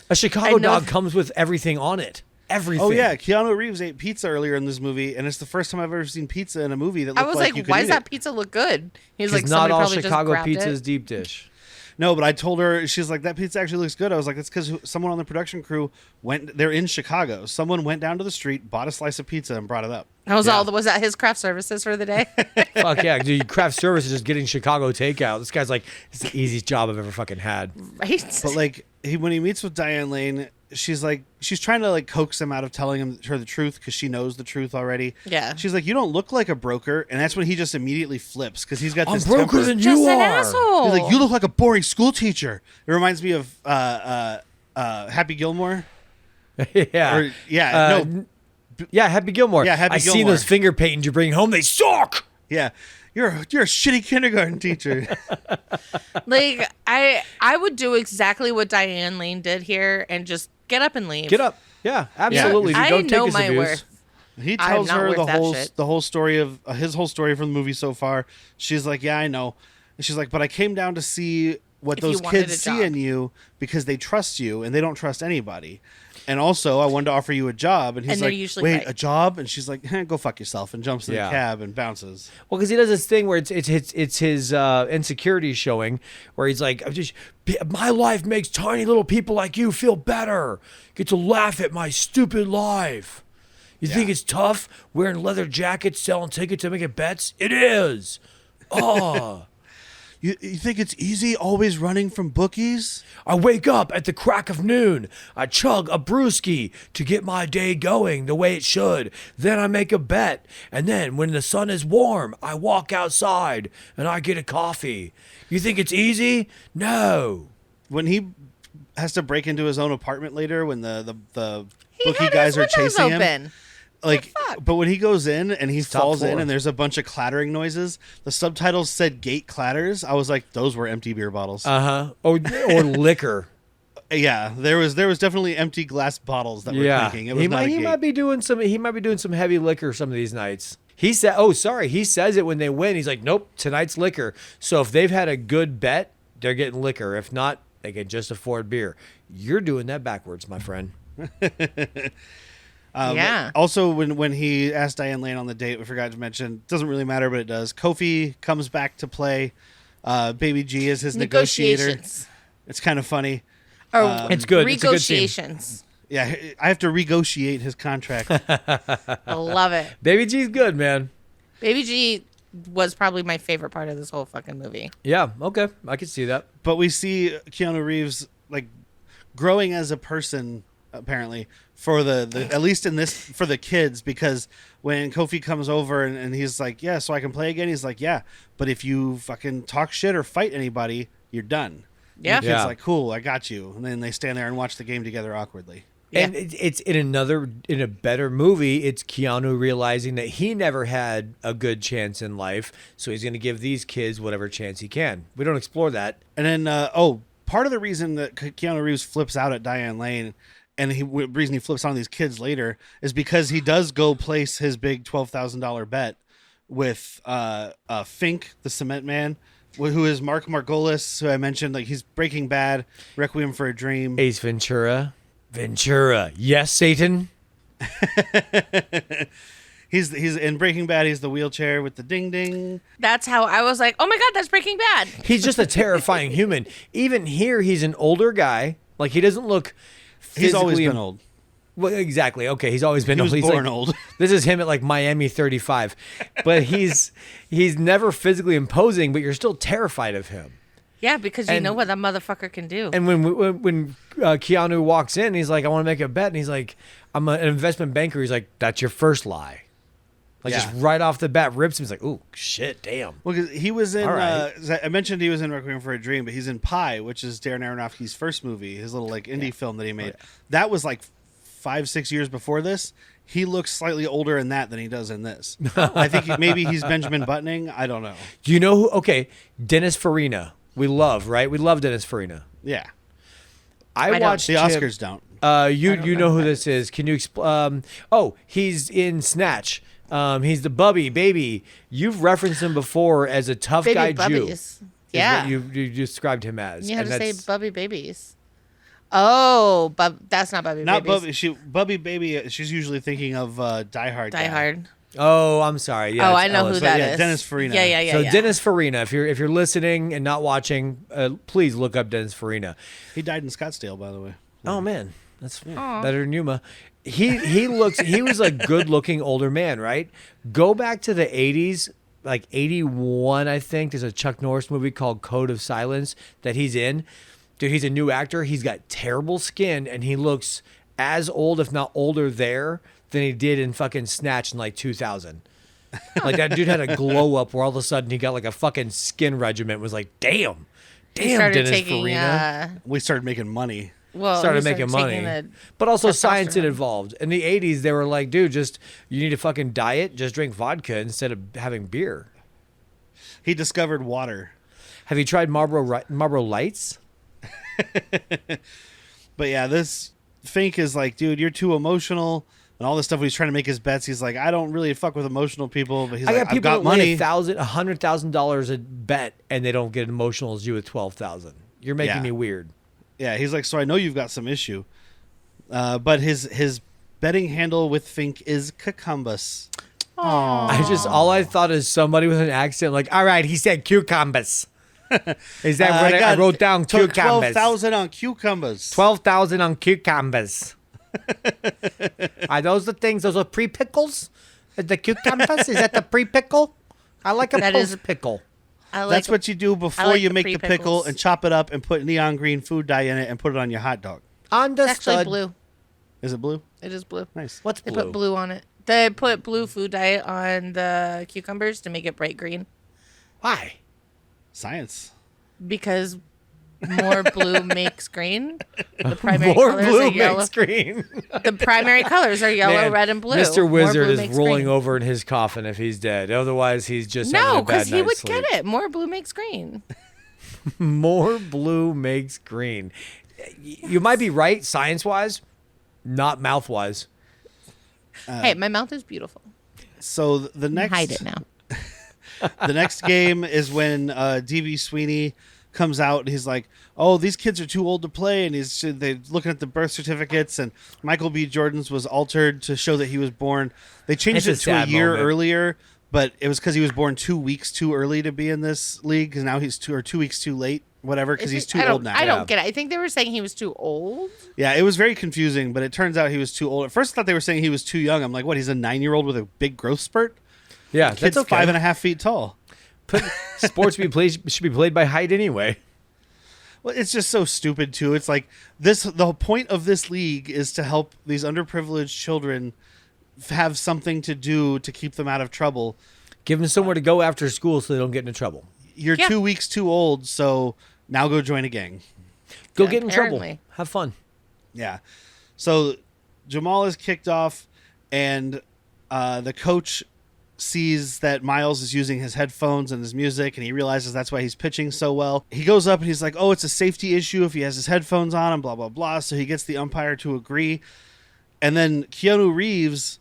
a Chicago I know- dog comes with everything on it. Everything. Oh yeah, Keanu Reeves ate pizza earlier in this movie, and it's the first time I've ever seen pizza in a movie that I looked was like like, you could why eat does that it. pizza look good? He's Because like, not somebody all probably Chicago just grabbed pizza it. is deep dish. No, but I told her, she's like, that pizza actually looks good. I was like, it's because someone on the production crew they're in Chicago. Someone went down to the street, bought a slice of pizza, and brought it up. Was that his craft services for the day? Fuck yeah, dude. Craft service is just getting Chicago takeout. This guy's like, it's the easiest job I've ever fucking had. Right? But like, when he meets with Diane Lane, she's trying to like coax him out of telling her the truth because she knows the truth already. Yeah. She's like, you don't look like a broker, and that's when he just immediately flips because he's got I'm this broker temper. than just you an are. asshole. He's like, you look like a boring school teacher. It reminds me of Happy Gilmore. Yeah. Or, yeah, no, Yeah, Happy Gilmore. Yeah, Happy I seen Gilmore. those finger paintings you bring home. They suck. yeah. You're a shitty kindergarten teacher. Like I would do exactly what Diane Lane did here and just get up and leave. Get up. Yeah, absolutely. I Don't take know his my abuse. worth. He I'm tells not her worth the that whole shit. the whole story of his whole story from the movie so far. She's like, yeah, I know. And she's like, but I came down to see what If you those wanted kids a see job. in you because they trust you and they don't trust anybody. And also, I wanted to offer you a job. And he's And they're like, usually wait, right. a job? And she's like, go fuck yourself, and jumps in Yeah. the cab and bounces. Well, because he does this thing where it's his insecurities showing, where he's like, my life makes tiny little people like you feel better. Get to laugh at my stupid life. You think it's tough wearing leather jackets, selling tickets, and making bets? It is. Oh. You think it's easy always running from bookies? I wake up at the crack of noon. I chug a brewski to get my day going the way it should. Then I make a bet. And then when the sun is warm, I walk outside and I get a coffee. You think it's easy? No. When he has to break into his own apartment later, when the bookie guys are chasing him. Open. Like, but when he goes in and he falls floor. in and there's a bunch of clattering noises, the subtitles said gate clatters. I was like, those were empty beer bottles. Or liquor. Yeah, there was definitely empty glass bottles that were clinking. It was he might be doing some heavy liquor some of these nights. He said, he says it when they win. He's like, nope, tonight's liquor. So if they've had a good bet, they're getting liquor. If not, they can just afford beer. You're doing that backwards, my friend. Also, when he asked Diane Lane on the date, we forgot to mention, doesn't really matter, but it does. Kofi comes back to play. Baby G is his negotiator. It's kind of funny. It's good. Negotiations. Yeah, I have to negotiate his contract. I love it. Baby G's good, man. Baby G was probably my favorite part of this whole fucking movie. Yeah, okay. I can see that. But we see Keanu Reeves like growing as a person, apparently, for the at least in this for the kids, because when Kofi comes over and he's like, yeah, so I can play again, he's like, yeah, but if you fucking talk shit or fight anybody, you're done. Yeah. And the kid's like, cool, I got you. And then they stand there and watch the game together awkwardly. And it's in a better movie, it's Keanu realizing that he never had a good chance in life, so he's going to give these kids whatever chance he can. We don't explore that. And then, part of the reason that Keanu Reeves flips out at Diane Lane, and the reason he flips on these kids later, is because he does go place his big $12,000 bet with Fink, the cement man, who is Mark Margolis, who I mentioned. Like, he's Breaking Bad, Requiem for a Dream, Ace Ventura. Yes, Satan. He's in Breaking Bad. He's the wheelchair with the ding ding. That's how I was like, oh my God, that's Breaking Bad. He's just a terrifying human. Even here, he's an older guy. Like, he doesn't look physically... He's always been old. Well, exactly. Okay, he's always been he old. Was he's born like, old. This is him at like Miami 35. But he's never physically imposing, but you're still terrified of him. Yeah, because you know what that motherfucker can do. And when Keanu walks in, he's like, I want to make a bet. And he's like, I'm an investment banker. He's like, that's your first lie. Like, just right off the bat, rips him. He's like, ooh, shit, damn. Well, because he was in, right. I mentioned he was in Requiem for a Dream, but he's in Pi, which is Darren Aronofsky's first movie, his little like indie film that he made. That was like 5-6 years before this. He looks slightly older in that than he does in this. I think maybe he's Benjamin Buttoning. I don't know. Do you know who? Okay, Dennis Farina. We love, right? We love Dennis Farina. Yeah. I watched the Oscars don't. You know who this is. Can you explain? He's in Snatch. He's the Bubby Baby. You've referenced him before as a tough guy Bubbies. Jew. Yeah. You described him as. You have to say Bubby Babies. Oh, that's not Bubby Not Babies. Bubby Baby. She's usually thinking of Die Hard. Die Hard. Oh, I'm sorry. Yeah, I know who that is. Dennis Farina. Yeah. So Dennis Farina, if you're listening and not watching, please look up Dennis Farina. He died in Scottsdale, by the way. Oh man, that's better than Yuma. He was a good looking older man, right? Go back to the 80s, like 81, I think. There's a Chuck Norris movie called Code of Silence that he's in. Dude, he's a new actor. He's got terrible skin, and he looks as old, if not older, there than he did in fucking Snatch in like 2000. Like, that dude had a glow up where all of a sudden he got like a fucking skin regimen. It was like, damn, Dennis Farina. We started making money. Well, started making money. But also science had evolved. In the 80s, they were like, dude, you need a fucking diet, just drink vodka instead of having beer. He discovered water. Have you tried Marlboro Lights? But yeah, this Fink is like, dude, you're too emotional. And all this stuff when he's trying to make his bets, he's like, I don't really fuck with emotional people. But he's like, I've got money. $100,000 a bet, and they don't get emotional as you with $12,000. You're making me weird. Yeah, he's like, so I know you've got some issue. But his betting handle with Fink is cucumbers. All I thought is somebody with an accent like, all right, he said cucumbers. Is that what I wrote down? Cucumbers. 12,000 on cucumbers. 12,000 on cucumbers. Are those the things? Those are pre-pickles? The cucumbers? Is that the pre-pickle? I like a post-pickle. That's what you do before you make the pickle pre-pickles. and chop it up and put neon green food dye in it and put it on your hot dog. Understood. It's actually blue. Is it blue? It is blue. Nice. What's They blue? put blue on it. They put blue food dye on the cucumbers to make it bright green. Why? Science. Because More blue makes green. The primary More colors blue are yellow. makes green. The primary colors are yellow, Man, red, and blue. Mr. More Wizard blue is makes rolling green. over in his coffin if he's dead. Otherwise, he's just having No, a bad because he night's would sleep. get it. More blue makes green. More blue makes green. You might be right, science-wise, not mouth-wise. Hey, my mouth is beautiful. So the next Hide it now. the next game is when D.B. Sweeney comes out and he's like, "Oh, these kids are too old to play," and they're looking at the birth certificates, and Michael B. Jordan's was altered to show that he was born. They changed It's it a to a sad year moment. earlier, but it was because he was born 2 weeks too early to be in this league. Because now he's 2 weeks too late, whatever. Because he's too old now. I don't get it. I think they were saying he was too old. Yeah, it was very confusing, but it turns out he was too old. At first, I thought they were saying he was too young. I'm like, what? He's a 9-year-old with a big growth spurt. Yeah, Kid's that's okay. 5.5 feet tall. Sports should be played by height anyway. Well, it's just so stupid too. It's like this. The whole point of this league is to help these underprivileged children have something to do to keep them out of trouble. Give them somewhere to go after school so they don't get into trouble. You're Yeah. 2 weeks too old, so now go join a gang. Go Yeah, get in trouble. apparently. Have fun. Yeah. So Jamal is kicked off, and the coach sees that Miles is using his headphones and his music, and he realizes that's why he's pitching so well. He goes up and he's like, "Oh, it's a safety issue if he has his headphones on," and blah blah blah. So he gets the umpire to agree, and then Keanu Reeves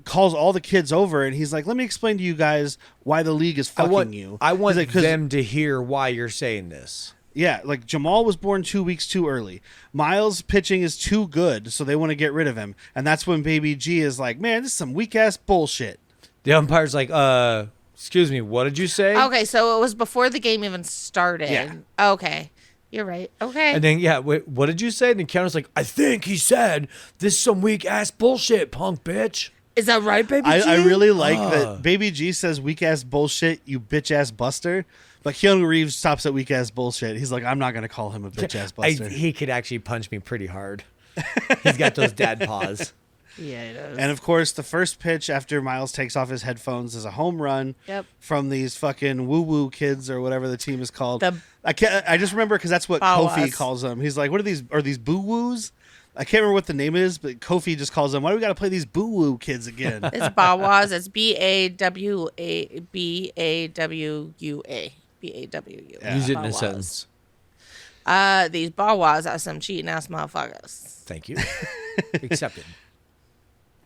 calls all the kids over, and he's like, "Let me explain to you guys why the league is fucking you." I want He's like, "'Cause them to hear why you're saying this. Yeah, like Jamal was born 2 weeks too early. Miles' pitching is too good, so they want to get rid of him. And that's when Baby G is like, "Man, this is some weak ass bullshit." The umpire's like, excuse me, what did you say? Okay, so it was before the game even started. Yeah. Okay. You're right. Okay. And then, wait, what did you say? And then Keanu's like, I think he said, this is some weak ass bullshit, punk bitch. Is that right, Baby G? I really like that Baby G says weak ass bullshit, you bitch ass buster. But Keanu Reeves stops at weak ass bullshit. He's like, "I'm not going to call him a bitch ass buster." He could actually punch me pretty hard. He's got those dad paws. Yeah, it is. And of course, the first pitch after Miles takes off his headphones is a home run Yep. from these fucking woo woo kids or whatever the team is called. The I just remember because that's what Bawas. Kofi calls them. He's like, "What are these? Are these boo woos?" I can't remember what the name is, but Kofi just calls them. "Why do we got to play these boo woo kids again?" It's Bawas. It's BAWUA. BAWUA. BAWUA. Use it in a Bawas. sentence. These Bawas are some cheating ass motherfuckers. Thank you. Accepted.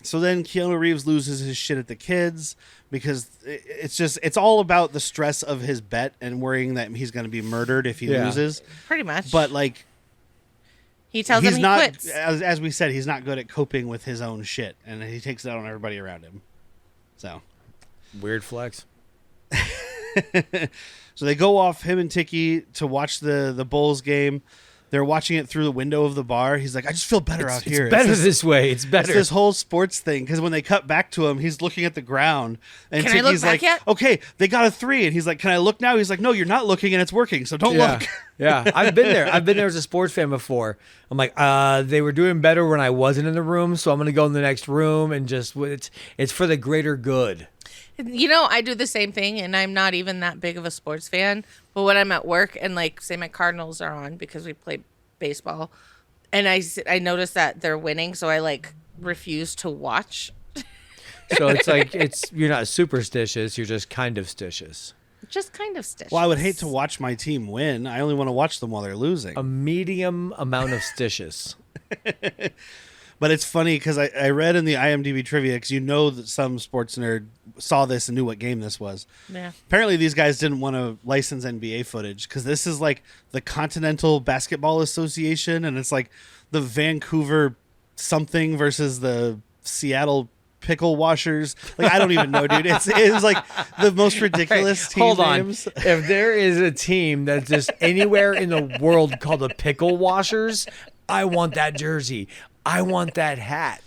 So then Keanu Reeves loses his shit at the kids because it's all about the stress of his bet and worrying that he's going to be murdered if he loses. Pretty much. But like, he tells he's them he not, quits. as we said, he's not good at coping with his own shit, and he takes it out on everybody around him. So Weird flex. So they go off, him and Tiki, to watch the Bulls game. They're watching it through the window of the bar. He's like, "I just feel better out here. It's better this way. It's better. It's this whole sports thing." Because when they cut back to him, he's looking at the ground, and Can I look Tiki's back like, yet? "Okay, they got a 3," and he's like, "Can I look now?" He's like, "No, you're not looking, and it's working, so don't look." Yeah, I've been there. I've been there as a sports fan before. I'm like, they were doing better when I wasn't in the room, so I'm gonna go in the next room and just it's for the greater good. You know, I do the same thing, and I'm not even that big of a sports fan. But when I'm at work and, like, say my Cardinals are on because we play baseball, and I notice that they're winning, so I, like, refuse to watch. So it's like you're not superstitious. You're just kind of stitious. Just kind of stitch. Well, I would hate to watch my team win. I only want to watch them while they're losing. A medium amount of stitious. But it's funny because I read in the IMDb trivia, because you know that some sports nerd saw this and knew what game this was. Yeah. Apparently, these guys didn't want to license NBA footage because this is like the Continental Basketball Association, and it's like the Vancouver something versus the Seattle Pickle Washers. Like, I don't even know, dude. It was like the most ridiculous team Hold names. on. If there is a team that's just anywhere in the world called the Pickle Washers, I want that jersey. I want that hat.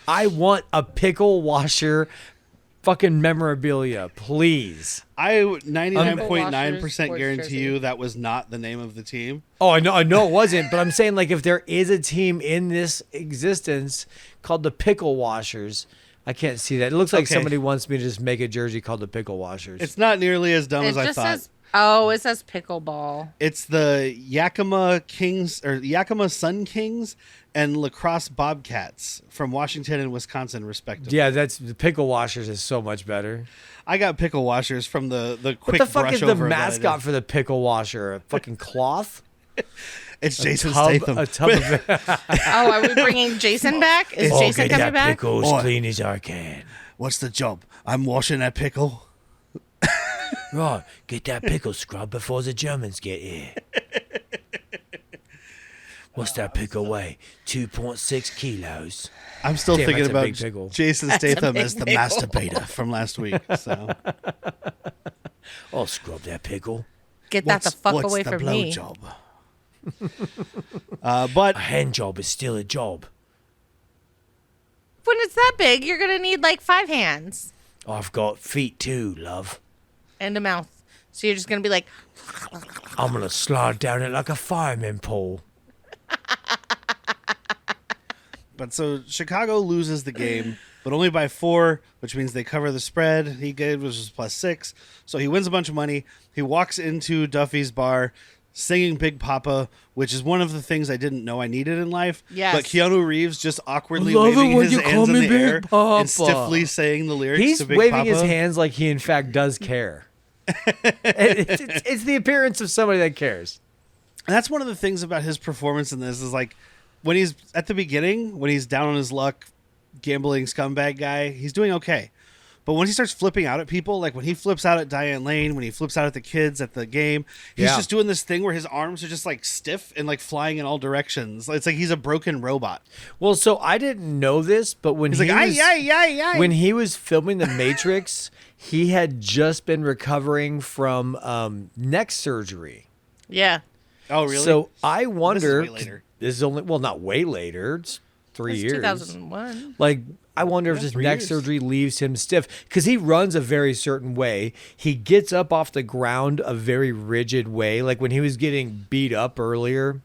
I want a pickle washer fucking memorabilia, please. I 99.9% Sports guarantee jersey. you that was not the name of the team. Oh, I know it wasn't, but I'm saying, like, if there is a team in this existence called the Pickle Washers, I can't see that. It looks like somebody wants me to just make a jersey called the Pickle Washers. It's not nearly as dumb as I thought. It says pickleball. It's the Yakima Kings or Yakima Sun Kings and Lacrosse Bobcats from Washington and Wisconsin, respectively. Yeah, that's the Pickle Washers is so much better. I got Pickle Washers from the quick. What the fuck brush is the over mascot for the Pickle Washer? A fucking cloth? It's Jason Statham. A tub of Are we bringing Jason back? Is Jason coming back? Pickle as clean as I can. What's the job? I'm washing that pickle. Right, get that pickle scrub before the Germans get here. What's that pickle weigh? 2.6 kilos. I'm still thinking that's a about big pickle. Jason Statham as the masturbator from last week. So I'll scrub that pickle. Get that the fuck away the from blow me. Job? But A hand job is still a job. When it's that big, you're going to need like 5 hands. I've got feet too, love. And a mouth. So you're just going to be like... I'm going to slide down it like a fireman pole. But so Chicago loses the game, but only by 4, which means they cover the spread. He gave was +6, so he wins a bunch of money. He walks into Duffy's bar singing Big Papa, which is one of the things I didn't know I needed in life. Yes. But Keanu Reeves just awkwardly I love it waving when his you call hands in me the Big air Papa. and stiffly saying the lyrics He's to Big waving Papa. his hands like he in fact does care. It's the appearance of somebody that cares. And that's one of the things about his performance in this is like when he's at the beginning, when he's down on his luck, gambling scumbag guy, he's doing okay. But when he starts flipping out at people, like when he flips out at Diane Lane, when he flips out at the kids at the game, he's just doing this thing where his arms are just like stiff and like flying in all directions. It's like he's a broken robot. Well, so I didn't know this, but when He's like, when he was filming The Matrix, he had just been recovering from neck surgery. Yeah. Oh, really? So I wonder. This is way later. This is only not way later. It's 3 It's years. 2001. Like I wonder if this 3 neck years. surgery leaves him stiff because he runs a very certain way. He gets up off the ground a very rigid way. Like when he was getting beat up earlier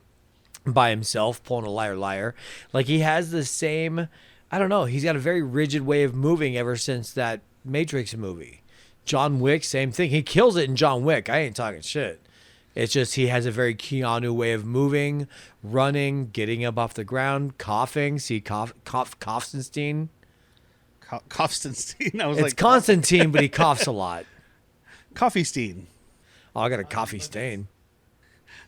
by himself, pulling a liar liar. Like he has the same. I don't know. He's got a very rigid way of moving ever since that Matrix movie. John Wick, same thing. He kills it in John Wick. I ain't talking shit. It's just he has a very Keanu way of moving, running, getting up off the ground, coughing. See, Kaufstenstein. Kaufstenstein. I was It's like Constantine, but he coughs a lot. Coffee Steen. Oh, I got a coffee stain.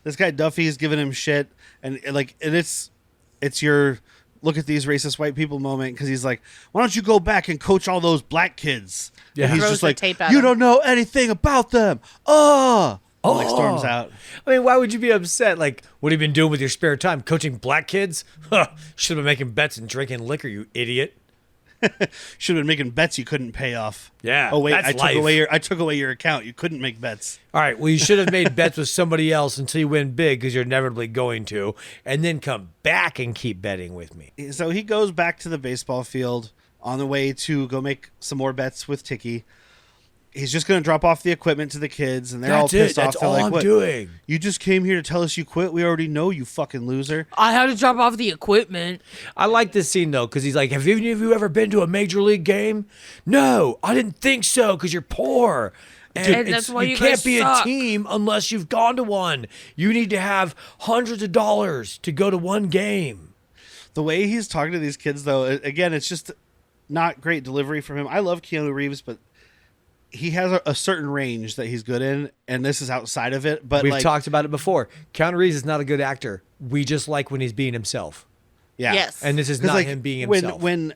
This guy Duffy's giving him shit, and it's your look at these racist white people moment because he's like, why don't you go back and coach all those black kids? Yeah. And he's Throws just the like, tape at you him. don't know anything about them. And, like storms out. I mean, why would you be upset? Like, what have you been doing with your spare time? Coaching black kids? Huh, should have been making bets and drinking liquor, you idiot. Should have been making bets you couldn't pay off. Yeah, Oh wait, that's life. I took away your account. You couldn't make bets. All right, well, you should have made bets with somebody else until you win big because you're inevitably going to, and then come back and keep betting with me. So he goes back to the baseball field on the way to go make some more bets with Tiki. He's just going to drop off the equipment to the kids, and they're all pissed off. That's They're all like, I'm "What? doing. You just came here to tell us you quit? We already know, you fucking loser." I had to drop off the equipment. I like this scene, though, because he's like, have any of you ever been to a major league game? No, I didn't think so, because you're poor. And that's why you can't guys be suck. a team unless you've gone to one. You need to have hundreds of dollars to go to one game. The way he's talking to these kids, though, again, it's just not great delivery from him. I love Keanu Reeves, but he has a certain range that he's good in, and this is outside of it. But We've talked about it before. Keanu Reeves is not a good actor. We just like when he's being himself. yeah. Yes. And this is 'Cause, not like, him being himself. When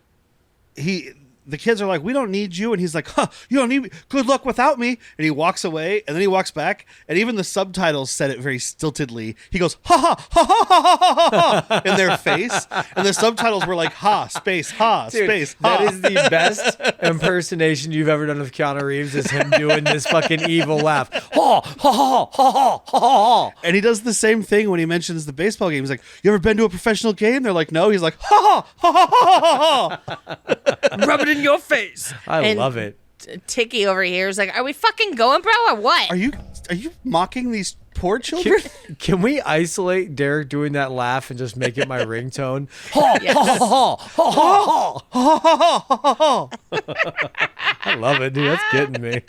the kids are like, "We don't need you," and he's like, "Huh, you don't need me. Good luck without me." And he walks away, and then he walks back, and even the subtitles said it very stiltedly. He goes, "Ha ha ha ha ha ha ha," in their face, and the subtitles were like, "Ha space ha Dude, space ha." that is the best impersonation you've ever done of Keanu Reeves is him doing this fucking evil laugh. Ha, ha, ha, ha, ha, ha, ha. And he does the same thing when he mentions the baseball game. He's like, "You ever been to a professional game?" They're like, "No." He's like, "Ha ha ha ha ha ha." Rub it in your face. I love it. Tiki over here is like, are we fucking going, bro, or what? Are you mocking these poor children? Can we isolate Derek doing that laugh and just make it my ringtone? Ha, ha, ha, ha, ha, ha. I love it, dude. That's getting me.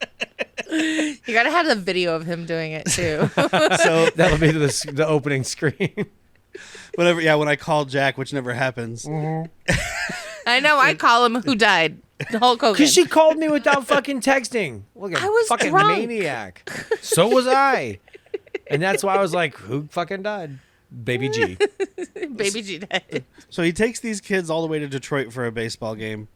You gotta have the video of him doing it too. So That'll be the opening screen. whenever, when I call Jack, which never happens. I know. I call him who died. Hulk Hogan. Because she called me without fucking texting. Look at I was fucking drunk. maniac. So was I. And that's why I was like, who fucking died? Baby G. Baby G died. So he takes these kids all the way to Detroit for a baseball game.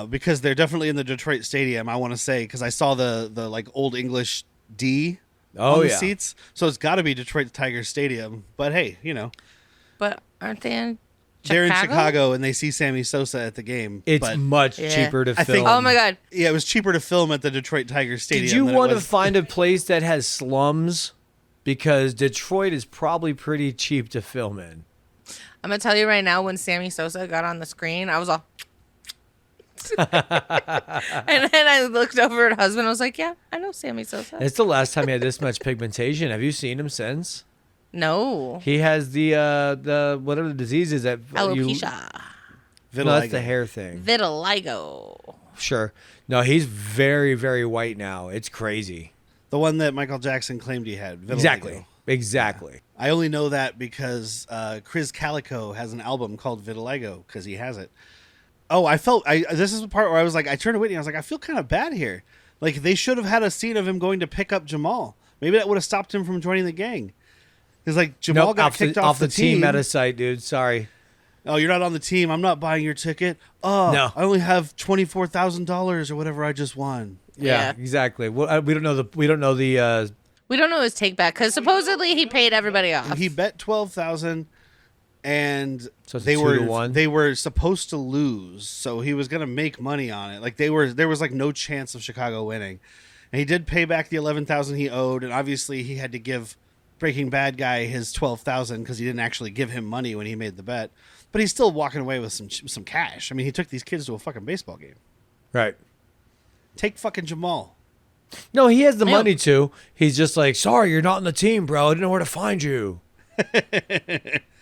Because they're definitely in the Detroit stadium, I want to say, because I saw the like old English D on the seats. So it's got to be Detroit Tigers Stadium. But hey, But aren't they in they're in Chicago and they see Sammy Sosa at the game. It's much cheaper to film. think- Oh my God. Yeah, it was cheaper to film at the Detroit Tigers Stadium. Did you than want it to was- find a place that has slums? Because Detroit is probably pretty cheap to film in. I'm gonna tell you right now. When Sammy Sosa got on the screen, I was all. And then I looked over at husband. I was like, "Yeah, I know Sammy Sosa." It's the last time he had this much pigmentation. Have you seen him since? No. He has the whatever the disease is that Alopecia. No, that's the hair thing. Vitiligo. Sure. No, he's very, very white now. It's crazy. The one that Michael Jackson claimed he had. Vitiligo. Exactly. I only know that because Chris Calico has an album called Vitiligo because he has it. Oh, this is the part where I was like, I turned to Whitney. I was like, I feel kind of bad here. Like they should have had a scene of him going to pick up Jamal. Maybe that would have stopped him from joining the gang. It's like Jamal got kicked off the team. Out of sight, dude. Sorry. Oh, you're not on the team. I'm not buying your ticket. Oh, No. I only have $24,000 or whatever I just won. Yeah, exactly. Well, we don't know the. We don't know his take back because supposedly he paid everybody off. He bet 12,000, and So it's they 2-1? they were supposed to lose, so he was gonna make money on it. Like there was like no chance of Chicago winning, and he did pay back the 11,000 he owed, and obviously he had to give Breaking Bad guy his 12,000 because he didn't actually give him money when he made the bet. But he's still walking away with some cash. I mean, he took these kids to a fucking baseball game. Right. Take fucking Jamal. No, he has the money too. He's just like, sorry, you're not on the team, bro. I didn't know where to find you.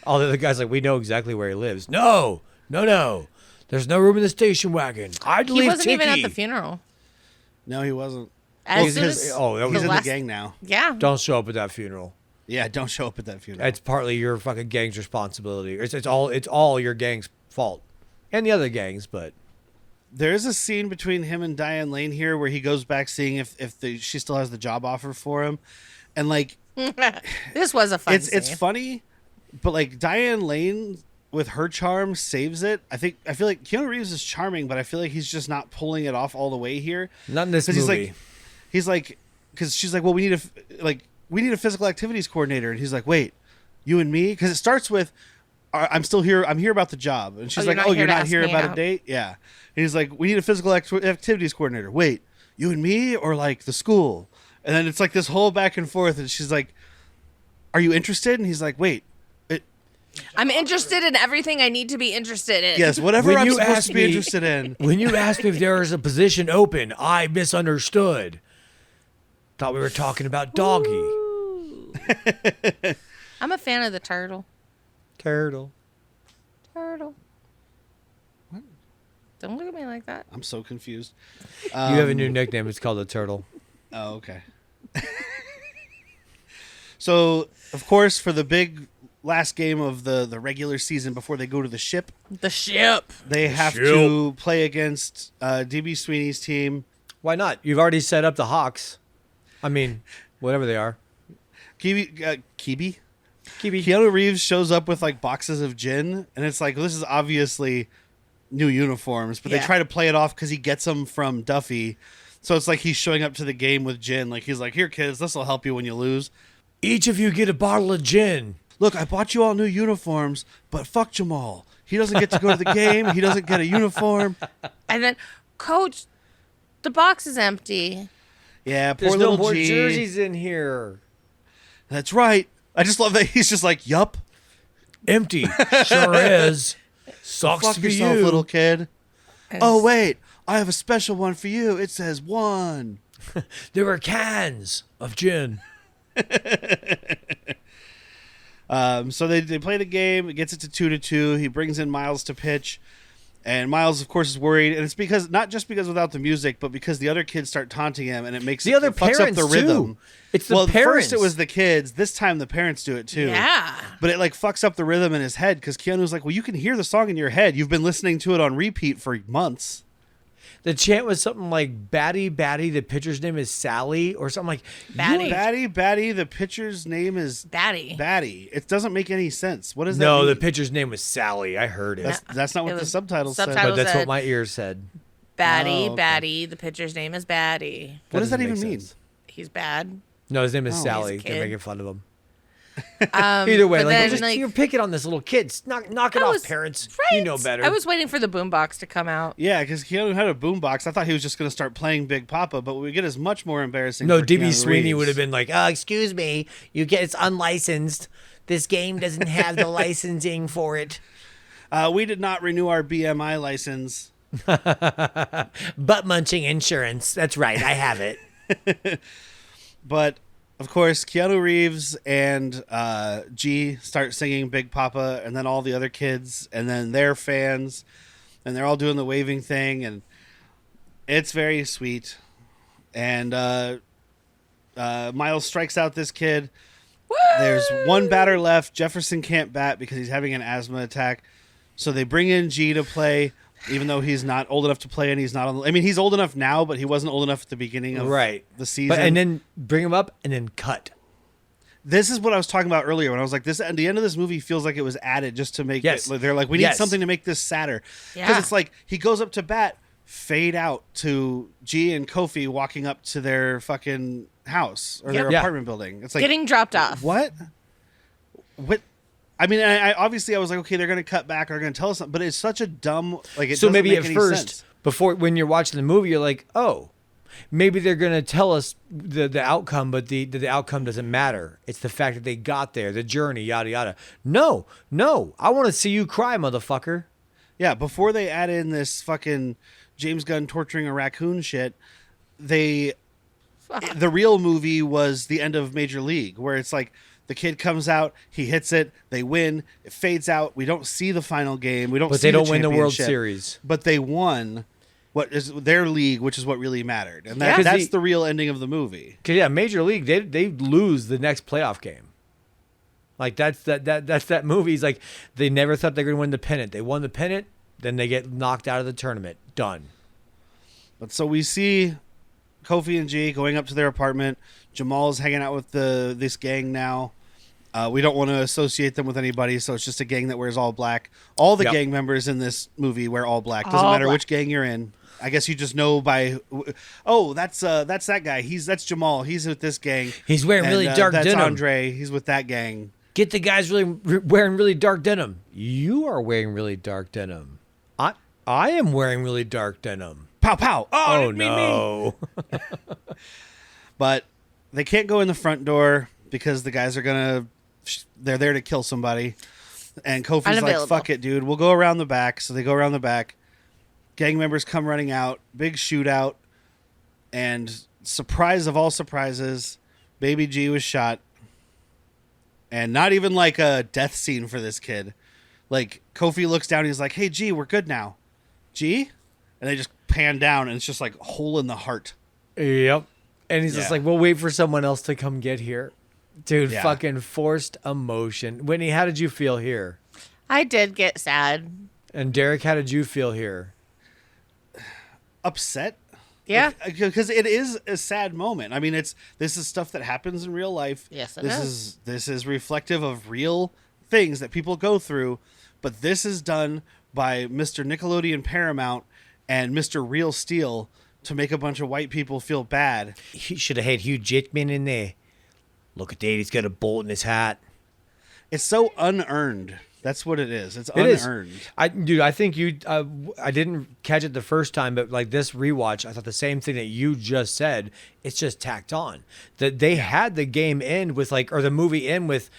All the other guys like, we know exactly where he lives. No. There's no room in the station wagon. I'd he leave wasn't even at Tiki. the funeral. No, he wasn't. As soon Because as, he's in the last- gang now. Yeah. Don't show up at that funeral. Yeah, don't show up at that funeral. It's partly your fucking gang's responsibility. It's all your gang's fault, and the other gangs. But There is a scene between him and Diane Lane here where he goes back seeing if she still has the job offer for him, and like This was a fun it's scene. funny, but like Diane Lane with her charm saves it. I feel like Keanu Reeves is charming, but I feel like he's just not pulling it off all the way here. not in this 'Cause movie. He's like, because she's like, well, we need a physical activities coordinator, and he's like, wait, you and me? Because it starts with, I'm still here. I'm here about the job, and she's you're like, not oh, here you're to not ask here me about out. a date? Yeah. And he's like, we need a physical activities coordinator. Wait, you and me, or like the school? And then it's like this whole back and forth, and she's like, are you interested? And he's like, wait. I'm interested in everything I need to be interested in. Yes, whatever When I'm you supposed asked to be me- interested in. When you asked me if there was a position open, I misunderstood. Thought we were talking about doggy. I'm a fan of the turtle. Turtle. Turtle. What? Don't look at me like that. I'm so confused. You have a new nickname. It's called the turtle. Oh, okay. So, of course, for the big last game of the regular season before they go to the ship, The ship. they have to play against DB Sweeney's team. Why not? You've already set up the Hawks. I mean, whatever they are. Keanu Reeves shows up with like boxes of gin, and it's like, this is obviously new uniforms, but they Yeah. try to play it off because he gets them from Duffy. So it's like he's showing up to the game with gin. Like he's like, here, kids, this will help you when you lose. Each of you get a bottle of gin. Look, I bought you all new uniforms, but fuck Jamal. He doesn't get to go to the game. He doesn't get a uniform. And then, Coach, the box is empty. Yeah, poor There's little no more G. jerseys in here. That's right. I just love that he's just like, yup. Empty. Sure is. Sucks Fuck for yourself, you. little kid. And Oh, wait. I have a special one for you. It says 1. There were cans of gin. So they play the game. It gets it to 2-2. He brings in Miles to pitch. And Miles, of course, is worried, and it's because not just because without the music, but because the other kids start taunting him, and it makes the other fucks parents up the rhythm. Too. It's the parents. First it was the kids. This time the parents do it too. Yeah, but it like fucks up the rhythm in his head because Keanu's like, well, you can hear the song in your head. You've been listening to it on repeat for months. The chant was something like "Batty, Batty." The pitcher's name is Sally, or something like Batty. Batty, Batty. The pitcher's name is Batty. Batty. It doesn't make any sense. What does that No, mean? the pitcher's name was Sally. I heard it. That's not what the subtitles said. But that's what my ears said. Batty, Oh, okay. Batty. The pitcher's name is Batty. What does that even make mean? sense. He's bad. No, his name is he's Sally. a They're kid. making fun of him. Either way, but like, then, you're picking on this little kid. Knock it off, parents. Right. You know better. I was waiting for the boombox to come out. Yeah, because Keanu had a boombox. I thought he was just going to start playing Big Papa, but what we get is much more embarrassing. No, for DB Keanu Sweeney Reeves. would have been like, excuse me, it's unlicensed. This game doesn't have the licensing for it. We did not renew our BMI license. Butt munching insurance. That's right. I have it. But, of course, Keanu Reeves and G start singing Big Papa, and then all the other kids, and then their fans, and they're all doing the waving thing, and it's very sweet. And Miles strikes out this kid. Woo! There's one batter left. Jefferson can't bat because he's having an asthma attack. So they bring in G to play, even though he's not old enough to play, and he's not on. I mean, he's old enough now, but he wasn't old enough at the beginning of the season. And then bring him up and then cut. This is what I was talking about earlier when I was like, this at the end of this movie feels like it was added just to make it. They're like, we need something to make this sadder. Because it's like he goes up to bat, fade out to G and Kofi walking up to their fucking house or their apartment building. It's like getting dropped off. What? I mean, I obviously I was like, okay, they're going to cut back or they're going to tell us something, but it's such a dumb like. It so doesn't maybe make at any first, sense. before when you're watching the movie, you're like, oh, maybe they're going to tell us the outcome, but the outcome doesn't matter. It's the fact that they got there, the journey, yada yada. No, I want to see you cry, motherfucker. Yeah, before they add in this fucking James Gunn torturing a raccoon shit, the real movie was the end of Major League, where it's like the kid comes out, he hits it, they win, it fades out. We don't see the final game. We don't. But see they don't the win the World championship, Series. But they won what is their league, which is what really mattered, and that's the real ending of the movie. Because Major League, they lose the next playoff game. Like that's that movie's like they never thought they were going to win the pennant. They won the pennant, then they get knocked out of the tournament. Done. But so we see Kofi and G going up to their apartment. Jamal's hanging out with this gang now. We don't want to associate them with anybody, so it's just a gang that wears all black. All the gang members in this movie wear all black. Doesn't matter which gang you're in. I guess you just know by. Oh, that's that guy. That's Jamal. He's with this gang. He's wearing really dark that's denim. That's Andre. He's with that gang. Get the guys wearing really dark denim. You are wearing really dark denim. I am wearing really dark denim. Pow pow. Oh no. But they can't go in the front door because the guys are they're there to kill somebody. And Kofi's like, fuck it, dude. We'll go around the back. So they go around the back. Gang members come running out. Big shootout. And surprise of all surprises, Baby G was shot. And not even like a death scene for this kid. Like, Kofi looks down and he's like, hey, G, we're good now. G? And they just pan down and it's just like hole in the heart. Yep. And he's just like, we'll wait for someone else to come get here. Dude, fucking forced emotion. Whitney, how did you feel here? I did get sad. And Derek, how did you feel here? Upset. Yeah. Because it is a sad moment. I mean, this is stuff that happens in real life. Yes, This is reflective of real things that people go through. But this is done by Mr. Nickelodeon Paramount and Mr. Real Steel to make a bunch of white people feel bad. He should have had Hugh Jackman in there. Look at that, he's got a bolt in his hat. It's so unearned. That's what it is. It's unearned. I think you. I didn't catch it the first time, but like this rewatch, I thought the same thing that you just said. It's just tacked on. That they had the game end with or the movie end with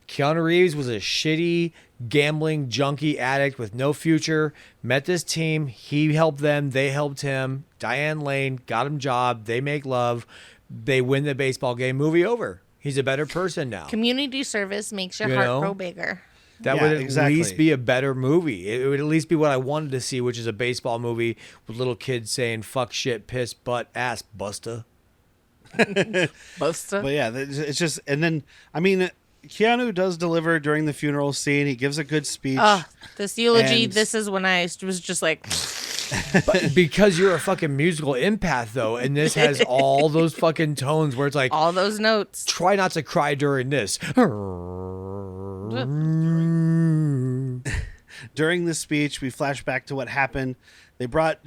Keanu Reeves was a shitty gambling junkie addict with no future. Met this team. He helped them. They helped him. Diane Lane got him job. They make love. They win the baseball game. Movie over. He's a better person now. Community service makes your heart grow bigger. That would at least be a better movie. It would at least be what I wanted to see, which is a baseball movie with little kids saying fuck, shit, piss, butt, ass, busta. Busta. But yeah, it's just, and then, I mean, Keanu does deliver during the funeral scene. He gives a good speech. This eulogy, this is when I was just like... But because you're a fucking musical empath, though, and this has all those fucking tones where it's like... all those notes. Try not to cry during this. During the speech, we flash back to what happened. They brought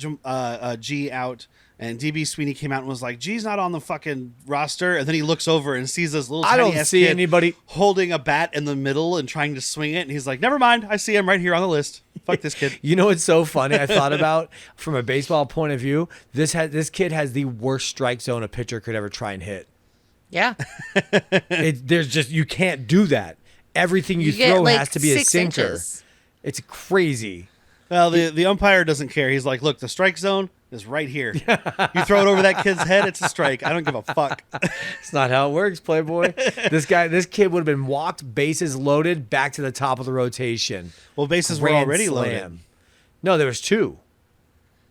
G out, and DB Sweeney came out and was like, G's not on the fucking roster. And then he looks over and sees this little tiny ass kid anybody holding a bat in the middle and trying to swing it. And he's like, never mind. I see him right here on the list. Fuck this kid. You know what's so funny? I thought about, from a baseball point of view, this kid has the worst strike zone a pitcher could ever try and hit. Yeah. There's just, you can't do that. Everything you throw like has to be a 6 sinker. inches. It's crazy. Well, the umpire doesn't care. He's like, look, the strike zone is right here. You throw it over that kid's head, it's a strike. I don't give a fuck. It's not how it works, Playboy. This kid would have been walked, bases loaded, back to the top of the rotation. Well, bases were already loaded. No, there was 2.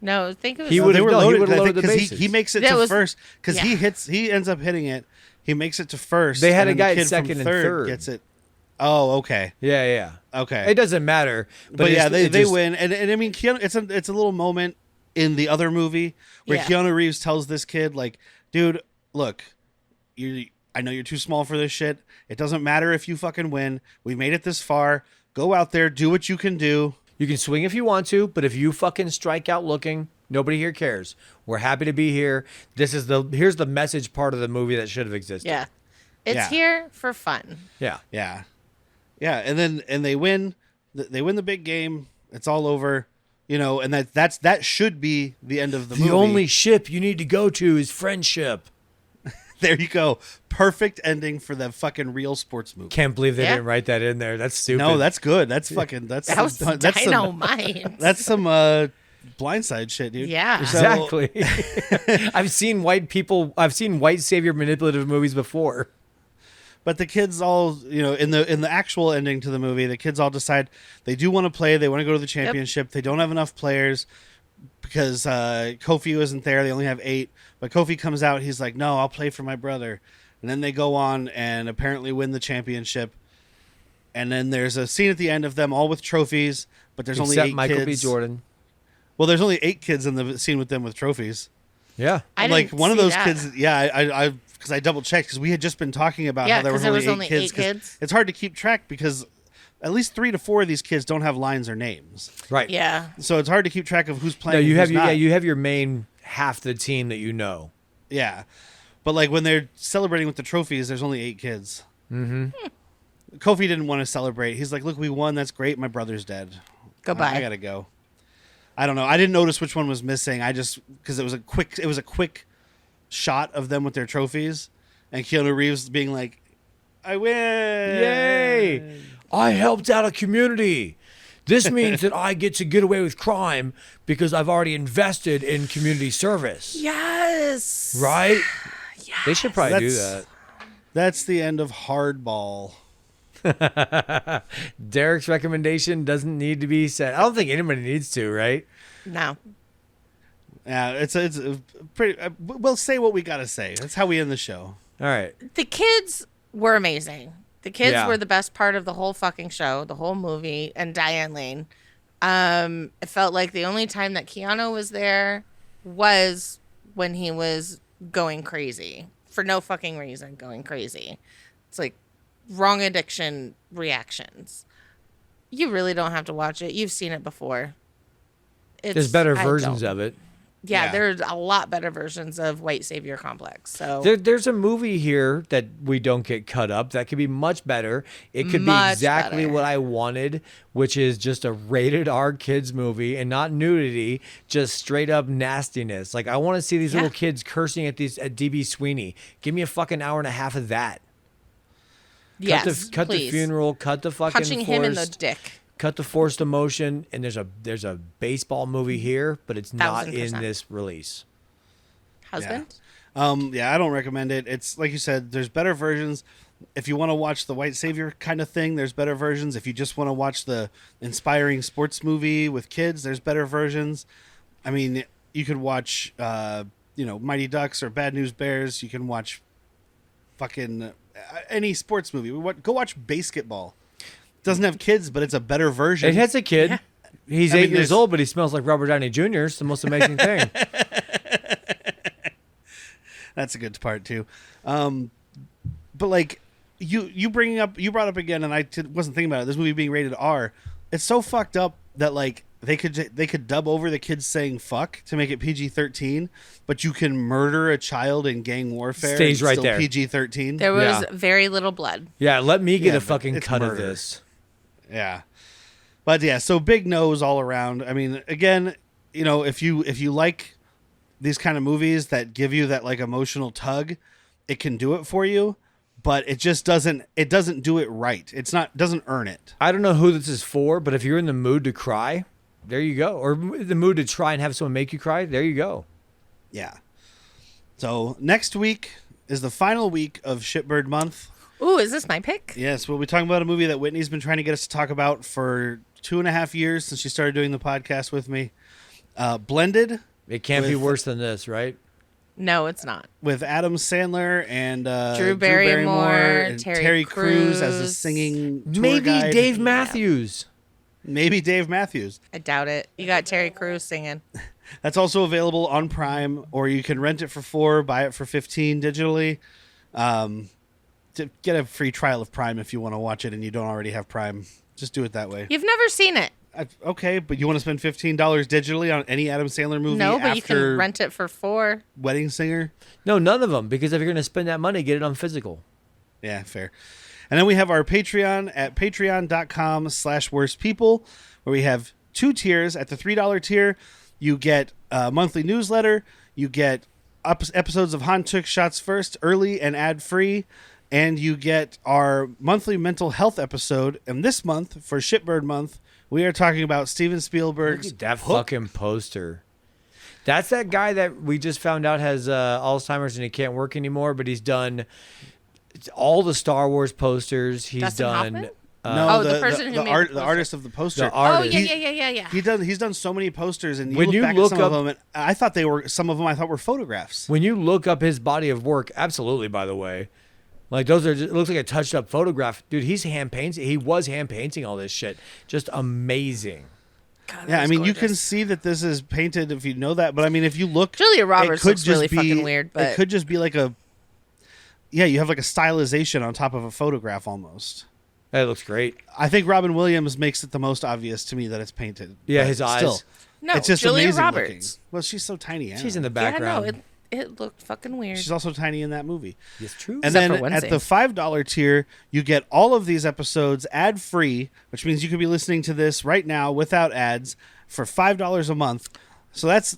No, I think it was... They were loaded the bases. he makes it to first because he ends up hitting it. He makes it to first. They had a guy the at kid second from and third. Gets it. Oh, okay. Yeah. Okay. It doesn't matter. But yeah, they win. And I mean, Keanu, it's a little moment in the other movie where Keanu Reeves tells this kid, like, dude, look, I know you're too small for this shit. It doesn't matter if you fucking win. We made it this far. Go out there, do what you can do. You can swing if you want to, but if you fucking strike out looking, nobody here cares. We're happy to be here. Here's the message part of the movie that should have existed. Yeah. It's here for fun. Yeah. Yeah. And they win. They win the big game. It's all over. You know, and that should be the end of the movie. The only ship you need to go to is friendship. There you go. Perfect ending for the fucking real sports movie. Can't believe they didn't write that in there. That's stupid. No, that's good. That's fucking. That's dynamite. That's some blindside shit, dude. Yeah, exactly. I've seen white savior manipulative movies before. But the kids all, you know, in the actual ending to the movie, the kids all decide they do want to play. They want to go to the championship. Yep. They don't have enough players because Kofi isn't there. They only have 8. But Kofi comes out. He's like, no, I'll play for my brother. And then they go on and apparently win the championship. And then there's a scene at the end of them all with trophies, but there's only 8 Michael kids. B. Jordan. Well, there's only 8 kids in the scene with them with trophies. Yeah. Like one of those kids. Yeah, I because I double checked because we had just been talking about how there was only 8 kids. It's hard to keep track because at least 3 to 4 of these kids don't have lines or names. Right. Yeah. So it's hard to keep track of who's playing. No, you have not. you have your main half the team that you know. Yeah, but like when they're celebrating with the trophies, there's only 8 kids. Mm-hmm. Kofi didn't want to celebrate. He's like, "Look, we won. That's great. My brother's dead. Goodbye. I gotta go." I don't know. I didn't notice which one was missing. I just because it was a quick shot of them with their trophies, and Keanu Reeves being like, "I win! Yay! I helped out a community. This means that I get to get away with crime because I've already invested in community service." Yes. Right? Yes. They should probably do that. That's the end of Hardball. Derek's recommendation doesn't need to be said. I don't think anybody needs to, right? No. Yeah, it's a pretty. We'll say what we gotta say. That's how we end the show. All right. The kids were amazing. The kids were the best part of the whole fucking show, the whole movie, and Diane Lane. It felt like the only time that Keanu was there was when he was going crazy for no fucking reason, going crazy. It's like wrong addiction reactions. You really don't have to watch it. You've seen it before. There's better versions of it. Yeah, there's a lot better versions of White Savior Complex. So there's a movie here that we don't get cut up that could be much better. It could be exactly what I wanted, which is just a rated R kids movie and not nudity, just straight up nastiness. Like I want to see these little kids cursing at DB Sweeney. Give me a fucking hour and a half of that. Yes, cut the funeral, cut the fucking punching him in the dick. Cut the forced emotion, and there's a baseball movie here, but it's not 1000%. in this release. Husband? Yeah, I don't recommend it. It's like you said, there's better versions. If you want to watch the white savior kind of thing, there's better versions. If you just want to watch the inspiring sports movie with kids, there's better versions. I mean, you could watch, Mighty Ducks or Bad News Bears. You can watch fucking any sports movie. Go watch Basketball. It doesn't have kids, but it's a better version. It has a kid. Yeah. He's 8 years old, but he smells like Robert Downey Jr. It's the most amazing thing. That's a good part too. But like you brought up again, and I wasn't thinking about it. This movie being rated R, it's so fucked up that like they could dub over the kids saying "fuck" to make it PG-13, but you can murder a child in gang warfare. Stays right still there. PG-13. There was very little blood. Yeah, let me get a fucking cut murder. of this. Yeah, but yeah, so big no's all around. I mean, again, if you like these kind of movies that give you that like emotional tug, it can do it for you, but it just doesn't do it right. Doesn't earn it. I don't know who this is for, but if you're in the mood to cry, there you go. Or the mood to try and have someone make you cry, there you go. Yeah. So next week is the final week of Shitbird month. Ooh, is this my pick? Yes, we'll be talking about a movie that Whitney's been trying to get us to talk about for 2.5 years since she started doing the podcast with me. Blended. It can't be worse than this, right? No, it's not. With Adam Sandler and Drew Barrymore, and Terry Crews as a singing tour Maybe guide. Dave Matthews. Maybe Dave Matthews. I doubt it. You got Terry Crews singing. That's also available on Prime, or you can rent it for $4, buy it for $15 digitally. To get a free trial of Prime if you want to watch it and you don't already have Prime. Just do it that way. You've never seen it. Okay, but you want to spend $15 digitally on any Adam Sandler movie? No, but after you can rent it for $4. Wedding Singer? No, none of them, because if you're going to spend that money, get it on physical. Yeah, fair. And then we have our Patreon at patreon.com/worstpeople, where we have 2 tiers. At the $3 tier, you get a monthly newsletter, you get episodes of Han Took Shots First, early and ad-free, and you get our monthly mental health episode. And this month, for Shitbird month, we are talking about Steven Spielberg's Look at that Hook. fucking poster. That's that guy that we just found out has Alzheimer's and he can't work anymore, but he's done all the Star Wars posters. He's Dustin done. Hoffman? No, the person who made the artist of the poster. The artist. Oh, yeah. He's done so many posters, and When you you look back look at some up- of them, and I thought some of them I thought were photographs. When you look up his body of work, absolutely, by the way. Like those are, it looks like a touched up photograph. Dude, he was hand painting all this shit. Just amazing. God, Yeah, I mean, you gorgeous. can see that this is painted if you know that, but I mean, if you look, Julia Roberts it could looks really just be, fucking weird, but it could just be like you have like a stylization on top of a photograph almost. That looks great. I think Robin Williams makes it the most obvious to me that it's painted. Yeah, but his eyes. Still, no, it's just Julia amazing Roberts. looking. Well, she's so tiny. She's in the Yeah, background. no, it looked fucking weird. She's also tiny in that movie. It's true. And Except then for at Wednesday. the $5 tier, you get all of these episodes ad-free, which means you could be listening to this right now without ads for $5 a month. So that's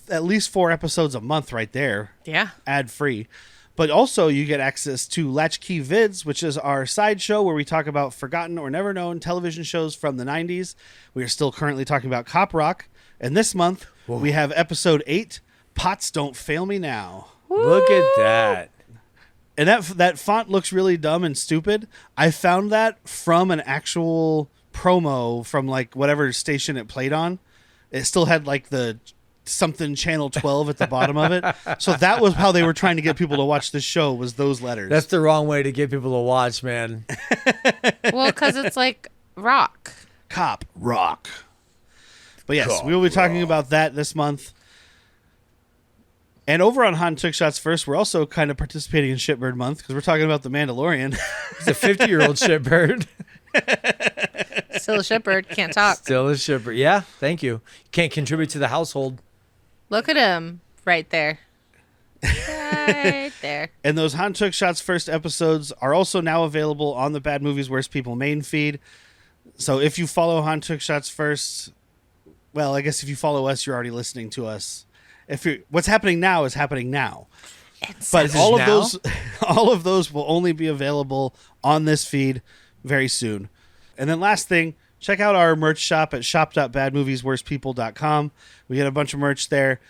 at least 4 episodes a month right there, Yeah. ad-free. But also you get access to Latchkey Vids, which is our side show where we talk about forgotten or never known television shows from the 90s. We are still currently talking about Cop Rock. And this month, we have episode 8, Pots Don't Fail Me Now. Look at that. And that font looks really dumb and stupid. I found that from an actual promo from like whatever station it played on. It still had like the something channel 12 at the bottom of it. So that was how they were trying to get people to watch the show, was those letters. That's the wrong way to get people to watch, man. Well, because it's like rock. Cop Rock. But yes, we will be talking about that this month. And over on Han Took Shots First, we're also kind of participating in Shitbird Month because we're talking about The Mandalorian. He's a 50-year-old shitbird. Still a shitbird, can't talk. Still a shitbird. Yeah, thank you. Can't contribute to the household. Look at him right there. Right there. And those Han Took Shots First episodes are also now available on the Bad Movies Worst People main feed. So if you follow Han Took Shots First, well, I guess if you follow us, you're already listening to us. What's happening now is happening now. But all of those will only be available on this feed very soon. And then last thing, check out our merch shop at shop.badmoviesworstpeople.com. We get a bunch of merch there.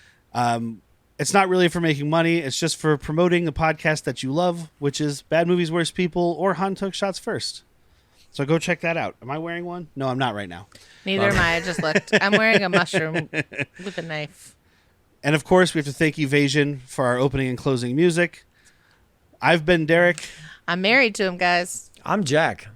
It's not really for making money. It's just for promoting the podcast that you love, which is Bad Movies, Worst People, or Han Took Shots First. So go check that out. Am I wearing one? No, I'm not right now. Neither am I. I just looked. I'm wearing a mushroom with a knife. And of course, we have to thank Evasion for our opening and closing music. I've been Derek. I'm married to him, guys. I'm Jack.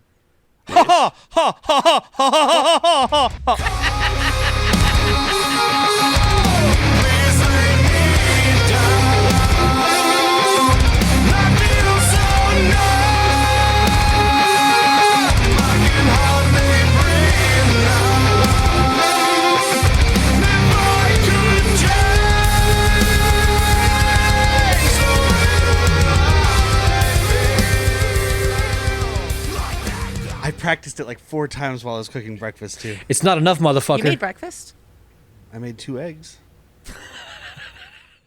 I practiced it like 4 times while I was cooking breakfast, too. It's not enough, motherfucker. You made breakfast? I made 2 eggs.